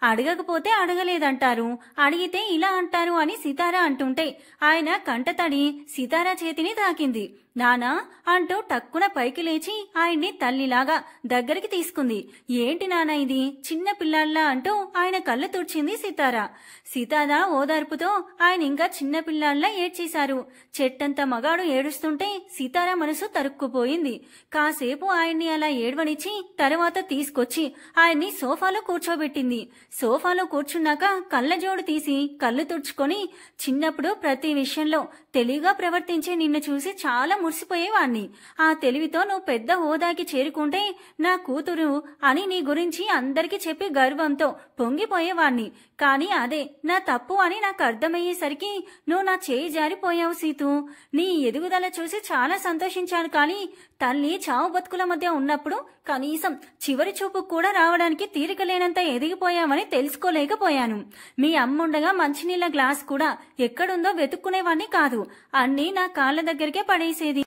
అడగకపోతే అడగలేదంటారు, అడిగితే ఇలా అంటారు అని సితార అంటుంటే ఆయన కంటతడి సితార చేతిని తాకింది. నానా అంటూ టక్కున పైకి లేచి ఆయన్ని తల్లిలాగా దగ్గరికి తీసుకుంది. ఏంటి నానా ఇది చిన్న పిల్లాళ్ళ అంటూ ఆయన కళ్ళు తుడిచింది సితార. సితార ఓదార్పుతో ఆయన ఇంకా చిన్న పిల్లాళ్ళ ఏడ్చేశారు. చెట్టంత మగాడు ఏడుస్తుంటే సితార మనసు తరుక్కుపోయింది. కాసేపు ఆయన్ని అలా ఏడవనిచ్చి తర్వాత తీసుకొచ్చి ఆయన్ని సోఫాలో కూర్చోబెట్టింది. సోఫాలో కూర్చున్నాక కళ్ళజోడు తీసి కళ్ళు తుడుచుకొని చిన్నప్పుడు ప్రతి విషయంలో తెలివిగా ప్రవర్తించే నిన్ను చూసి చాలా మురిసిపోయేవాణ్ణి. ఆ తెలివితో నువ్వు పెద్ద హోదాకి చేరుకుంటే నా కూతురు అని నీ గురించి అందరికీ చెప్పి గర్వంతో పొంగిపోయేవాణ్ణి. కానీ అదే నా తప్పు అని నాకు అర్థమయ్యేసరికి నువ్వు నా చేయి జారిపోయావు సీతు. నీ ఎదుగుదల చూసి చాలా సంతోషించాను. కానీ తల్లి చావు బతుకుల మధ్య ఉన్నప్పుడు కనీసం చివరి చూపు కూడా రావడానికి తీరిక లేనంత ఎదిగిపోయామని తెలుసుకోలేకపోయాను. మీ అమ్ముండగా మంచినీళ్ళ గ్లాస్ కూడా ఎక్కడుందో వెతుక్కునేవాణ్ణి కాదు. అన్నీ నా కాళ్ళ దగ్గరికే పడేసేది.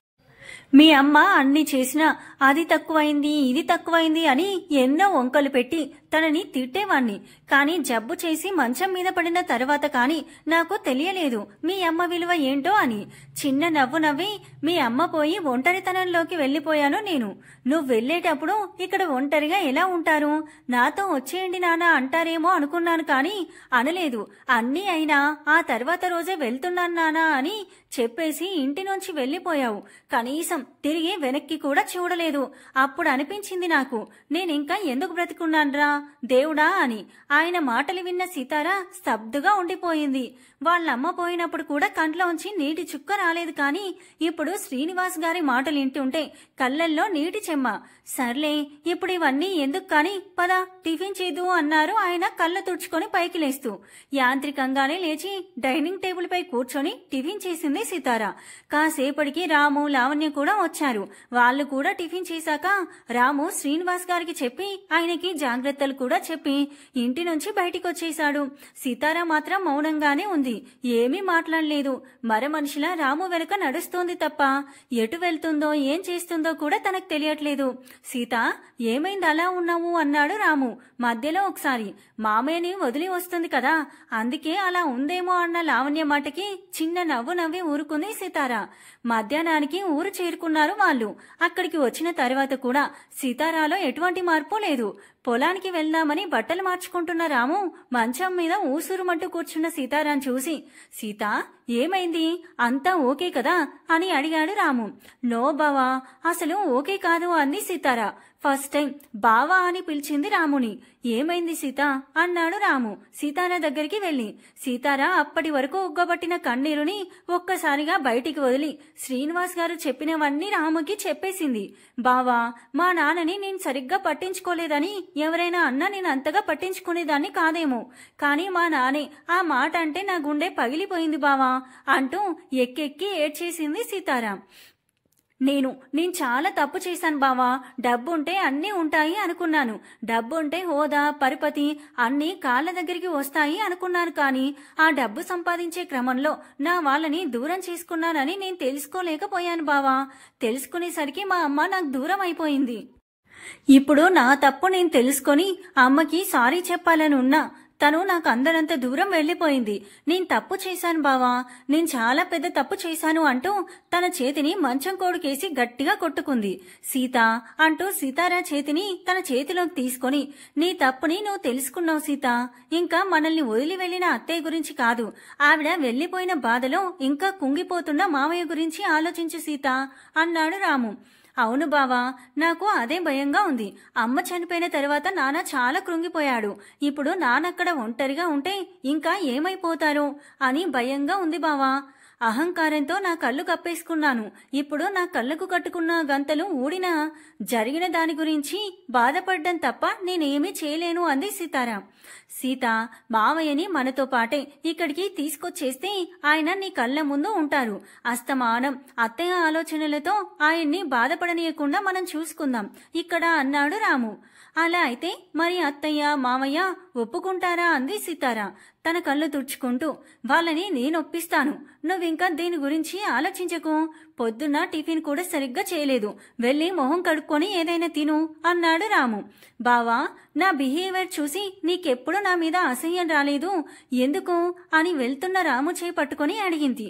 మీ అమ్మ అన్ని చేసినా అది తక్కువైంది ఇది తక్కువైంది అని ఎన్నో వంకలు పెట్టి తనని తిట్టేవాణ్ణి. కానీ జబ్బు చేసి మంచం మీద పడిన తర్వాత కానీ నాకు తెలియలేదు మీ అమ్మ విలువ ఏంటో అని. చిన్న నవ్వు నవ్వి మీ అమ్మ పోయి ఒంటరితనంలోకి వెళ్లిపోయాను నేను. నువ్వు వెళ్లేటప్పుడు ఇక్కడ ఒంటరిగా ఎలా ఉంటారు, నాతో వచ్చేయండి నాన్న అంటారేమో అనుకున్నాను. కానీ అనలేదు. అన్నీ అయినా ఆ తర్వాత రోజే వెళ్తున్నాను నానా అని చెప్పేసి ఇంటి నుంచి వెళ్లిపోయావు. కనీసం తిరిగి వెనక్కి కూడా చూడలేదు. అప్పుడు అనిపించింది నాకు, నేనింకా ఎందుకు బ్రతికున్నాన్రా దేవుడా అని. ఆయన మాటలు విన్న సీతారా స్తబ్దుగా ఉండిపోయింది. వాళ్ళమ్మ పోయినప్పుడు కూడా కంట్లోంచి నీటి చుక్క రాలేదు. కానీ ఇప్పుడు శ్రీనివాస్ గారి మాటలు వింటుంటే కళ్ళల్లో నీటి చెమ్మ. సర్లే ఇప్పుడు ఇవన్నీ ఎందుకు కానీ పద టిఫిన్ చేదు అన్నారు ఆయన కళ్ళ తుడుచుకొని పైకి లేస్తూ. యాంత్రికంగానే లేచి డైనింగ్ టేబుల్ పై కూర్చొని టిఫిన్ చేసింది సీతారా. కాసేపటికి రాము లావణ్య కూడా వచ్చారు. వాళ్ళు కూడా టిఫిన్ చేశాక రాము శ్రీనివాస్ గారికి చెప్పి ఆయనకి జాగ్రత్తలు కూడా చెప్పి ఇంటి నుంచి బయటికి వచ్చేశాడు. సీతారా మాత్రం మౌనంగానే ఉంది. ఏమీ మాట్లాడలేదు. మరమనిషిలా రాము వెనుక నడుస్తోంది తప్ప ఎటు వెళ్తుందో ఏం చేస్తుందో కూడా తనకు తెలియట్లేదు. సీత ఏమైంది అలా ఉన్నావు అన్నాడు రాము మధ్యలో ఒకసారి. మామయ్యని వదిలి వస్తుంది కదా అందుకే అలా ఉందేమో అన్న లావణ్య మాటకి చిన్న నవ్వు నవ్వి ఊరుకుంది సీతారా. మధ్యాహ్నానికి ఊరు చేరుకున్నారు వాళ్ళు. అక్కడికి వచ్చిన తర్వాత కూడా సీతారాలో ఎటువంటి మార్పు లేదు. పొలానికి వెళ్దామని బట్టలు మార్చుకుంటున్న రాము మంచం మీద ఊసురుమంటూ కూర్చున్న సీతారాం చూసి, సీత ఏమైంది అంతా ఓకే కదా అని అడిగాడు రాము. నో బావా అసలు ఓకే కాదు అంది సీతారా. ఫస్ట్ టైం బావా అని పిలిచింది రాముని. ఏమైంది సీత అన్నాడు రాము సీతారా దగ్గరికి వెళ్లి. సీతారా అప్పటి వరకు ఉగ్గబట్టిన కన్నీరుని ఒక్కసారిగా బయటికి వదిలి శ్రీనివాస్ గారు చెప్పినవన్నీ రాముకి చెప్పేసింది. బావా మా నాన్నని నేను సరిగ్గా పట్టించుకోలేదని ఎవరైనా అన్నా నేను అంతగా పట్టించుకునేదాన్ని కాదేమో. కానీ మా నానే ఆ మాట అంటే నా గుండె పగిలిపోయింది బావా అంటూ ఎక్కెక్కి ఏడ్చేసింది సీతారా. నేను చాలా తప్పు చేశాను బావా. డబ్బుంటే అన్నీ ఉంటాయి అనుకున్నాను. డబ్బుంటే హోదా పరపతి అన్నీ కాళ్ళ దగ్గరికి వస్తాయి అనుకున్నాను. కానీ ఆ డబ్బు సంపాదించే క్రమంలో నా వాళ్ళని దూరం చేసుకున్నానని నేను తెలుసుకోలేకపోయాను బావా. తెలుసుకునేసరికి మా అమ్మ నాకు దూరం అయిపోయింది. ఇప్పుడు నా తప్పు నేను తెలుసుకొని అమ్మకి సారీ చెప్పాలని ఉన్నా తను నాకు అందరంత దూరం వెళ్లిపోయింది. నేను తప్పు చేశాను బావా, నేను చాలా పెద్ద తప్పు చేశాను అంటూ తన చేతిని మంచం కోడుకేసి గట్టిగా కొట్టుకుంది. సీత అంటూ సీతారా చేతిని తన చేతిలోకి తీసుకొని, నీ తప్పుని నువ్వు తెలుసుకున్నావు సీత. ఇంకా మనల్ని వదిలి వెళ్లిన అత్తయ్య గురించి కాదు, ఆవిడ వెళ్లిపోయిన బాధలో ఇంకా కుంగిపోతున్న మావయ్య గురించి ఆలోచించు సీత అన్నాడు రాము. అవును బావా నాకు అదే భయంగా ఉంది. అమ్మ చనిపోయిన తర్వాత నాన్న చాలా కృంగిపోయాడు. ఇప్పుడు నాన్నక్కడ ఒంటరిగా ఉంటే ఇంకా ఏమైపోతారో అని భయంగా ఉంది బావా. అహంకారంతో నా కళ్ళు కప్పేసుకున్నాను. ఇప్పుడు నా కళ్ళకు కట్టుకున్న గంతలు ఊడినా జరిగిన దాని గురించి బాధపడ్డం తప్ప నేనేమీ చేయలేను అంది సీతారా. సీత మావయ్యని మనతో పాటే ఇక్కడికి తీసుకొచ్చేస్తే ఆయన నీ కళ్ళ ముందు ఉంటారు. అస్తమానం అత్తయ్య ఆలోచనలతో ఆయన్ని బాధపడనీయకుండా మనం చూసుకుందాం ఇక్కడ అన్నాడు రాము. అలా అయితే మరి అత్తయ్య మామయ్య ఒప్పుకుంటారా అంది సీతారా తన కళ్ళు తుడుచుకుంటూ. వాళ్ళని నేనొప్పిస్తాను, నువ్వింకా దీని గురించి ఆలోచించకు. పొద్దున్న టిఫిన్ కూడా సరిగ్గా చేయలేదు, వెళ్ళి మొహం కడుక్కొని ఏదైనా తిను అన్నాడు రాము. బావా నా బిహేవియర్ చూసి నీకెప్పుడు నా మీద అసహ్యం రాలేదు ఎందుకు అని వెళ్తున్న రాము చేయి పట్టుకొని అడిగింది.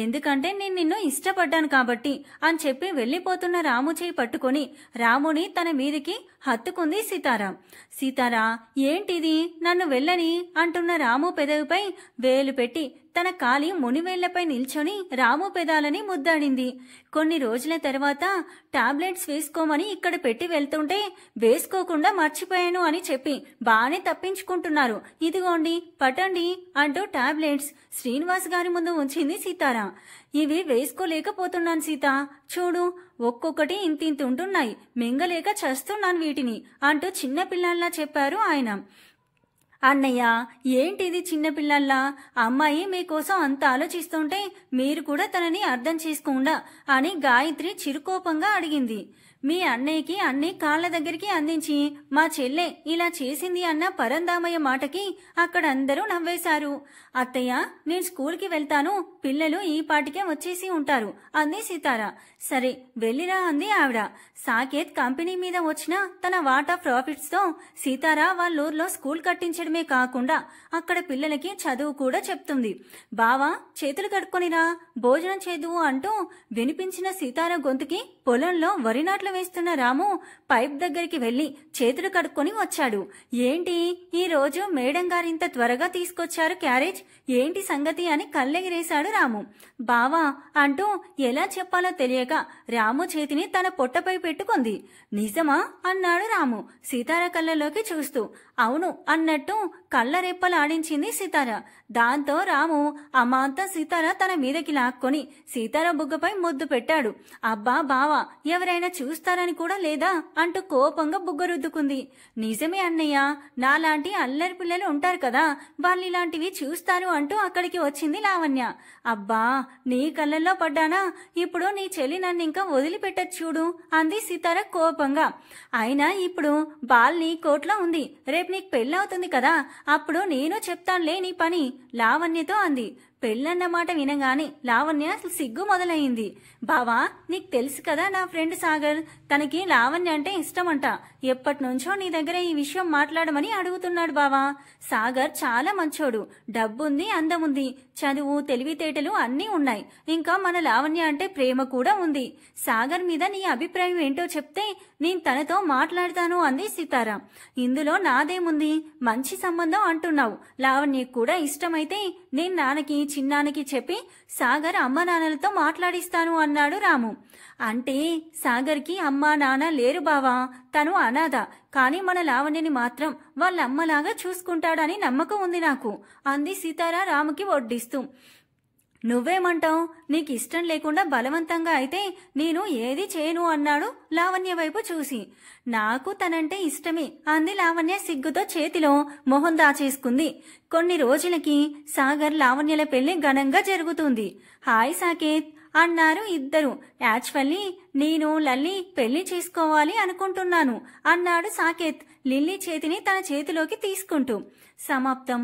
ఎందుకంటే నేను నిన్ను ఇష్టపడ్డాను కాబట్టి అని చెప్పి వెళ్లిపోతున్న రాము చేయి పట్టుకొని రాముని తన మీదికి హత్తుకుంది సీతారా. సీతారా ఏంటిది నన్ను వెళ్ళని అంటున్న రాము పెదవిపై వేలు పెట్టి తన కాలి మునివేళ్లపై నిల్చొని రాము పెదాలని ముద్దాడింది. కొన్ని రోజుల తర్వాత టాబ్లెట్స్ వేసుకోమని ఇక్కడ పెట్టి వెళ్తుంటే వేసుకోకుండా మర్చిపోయాను అని చెప్పి బానే తప్పించుకుంటున్నారు. ఇదిగోండి పట్టండి అంటూ టాబ్లెట్స్ శ్రీనివాస్ గారి ముందు ఉంచింది సీతార. ఇవి వేసుకోలేకపోతున్నాను సీత, చూడు ఒక్కొక్కటి ఇంతింత ఉంటున్నాయి, మింగలేక చస్తున్నాను వీటిని అంటూ చిన్నపిల్లల్లా చెప్పారు ఆయన. అన్నయ్య ఏంటిది చిన్నపిల్లల్లా, అమ్మాయి మీకోసం అంత ఆలోచిస్తుంటే మీరు కూడా తనని అర్థం చేసుకోండా అని గాయత్రి చిరుకోపంగా అడిగింది. మీ అన్నయ్యకి అన్ని కాళ్ల దగ్గరికి అందించి మా చెల్లె ఇలా చేసింది అన్న పరందామయ్య మాటకి అక్కడ అందరూ నవ్వేశారు. అత్తయ్య నేను స్కూల్కి వెళ్తాను, పిల్లలు ఈ పాటికే వచ్చేసి ఉంటారు అంది సీతార. సరే వెళ్ళిరా అంది ఆవిడ. సాకేత్ కంపెనీ మీద వచ్చిన తన వాటా ప్రాఫిట్స్ తో సీతార వాళ్ళూర్లో స్కూల్ కట్టించడమే కాకుండా అక్కడ పిల్లలకి చదువు కూడా చెప్తుంది. బావా చేతులు కట్టుకొనిరా, భోజనం చేదువు అంటూ వినిపించిన సీతార గొంతుకి పొలంలో వరి నాట్లు వేస్తున్న రాము పైప్ దగ్గరికి వెళ్లి చేతులు కడుక్కొని వచ్చాడు. ఏంటి ఈ రోజు మేడం గారింత త్వరగా తీసుకొచ్చారు క్యారేజ్, ఏంటి సంగతి అని కళ్ళెగిరేశాడు రాము. బావా అంటూ ఎలా చెప్పాలో తెలియక రాము చేతిని తన పొట్టపై పెట్టుకుంది. నిజమా అన్నాడు రాము సీతార కళ్ళలోకి చూస్తూ. అవును అన్నట్టు కళ్ళ రెప్పలాడించింది సీతార. దాంతో రాము అమాంత సీతార తన మీదకి లాక్కొని సీతార బుగ్గపై ముద్దు పెట్టాడు. అబ్బా బావా ఎవరైనా చూస్తారని కూడా లేదా అంటూ కోపంగా బుగ్గ రుద్దుకుంది. నిజమే అన్నయ్య, నాలాంటి అల్లరి పిల్లలు ఉంటారు కదా, వాళ్ళు ఇలాంటివి చూస్తారు అంటూ అక్కడికి వచ్చింది లావణ్య. అబ్బా నీ కళ్ళల్లో పడ్డానా, ఇప్పుడు నీ చెల్లి నన్ను ఇంకా వదిలిపెట్టచ్చు చూడు అంది సీతార కోపంగా. అయినా ఇప్పుడు బాల్ నీ కోట్లో ఉంది, రేపు నీకు పెళ్ళవుతుంది కదా, అప్పుడు నేను చెప్తానులే నీ పని లావణ్యతో అంది. పెళ్ళన్న మాట వినగానే లావణ్య అసలు సిగ్గు మొదలైంది. బావా నీకు తెలుసు కదా నా ఫ్రెండ్ సాగర్, తనకి లావణ్య అంటే ఇష్టమంట, ఎప్పటి నుంచో నీ దగ్గర ఈ విషయం మాట్లాడమని అడుగుతున్నాడు బావా. సాగర్ చాలా మంచోడు, డబ్బుంది, అందముంది, చదువు తెలివితేటలు అన్నీ ఉన్నాయి, ఇంకా మన లావణ్య అంటే ప్రేమ కూడా ఉంది. సాగర్ మీద నీ అభిప్రాయం ఏంటో చెప్తే నేను తనతో మాట్లాడతాను అంది సీతార. ఇందులో నాదేముంది, మంచి సంబంధం అంటున్నావు, లావణ్యకు కూడా ఇష్టమైతే నేను నాన్నకి చిన్నానికి చెప్పి సాగర్ అమ్మా నాన్నలతో మాట్లాడిస్తాను అన్నాడు రాము. అంటే సాగర్కి అమ్మా నాన్న లేరు బావా, తను అనాథ, కానీ మన లావణ్యని మాత్రం వాళ్ళ అమ్మలాగా చూసుకుంటాడని నమ్మకం ఉంది నాకు అంది సీతార రాముకి వడ్డిస్తూ. నువ్వేమంటావు, నీకు ఇష్టం లేకుండా బలవంతంగా అయితే నేను ఏది చేయను అన్నాడు లావణ్య వైపు చూసి. నాకు తనంటే ఇష్టమే అంది లావణ్య సిగ్గుతో చేతిలో మొహం దాచేసుకుంది. కొన్ని రోజులకి సాగర్ లావణ్యల పెళ్లి ఘనంగా జరుగుతుంది. హాయ్ సాకేత్ అన్నారు ఇద్దరు. యాక్చువల్లీ నేను లల్లి పెళ్లి చేసుకోవాలి అనుకుంటున్నాను అన్నాడు సాకేత్ లిల్లీ చేతిని తన చేతిలోకి తీసుకుంటూ. సమాప్తం.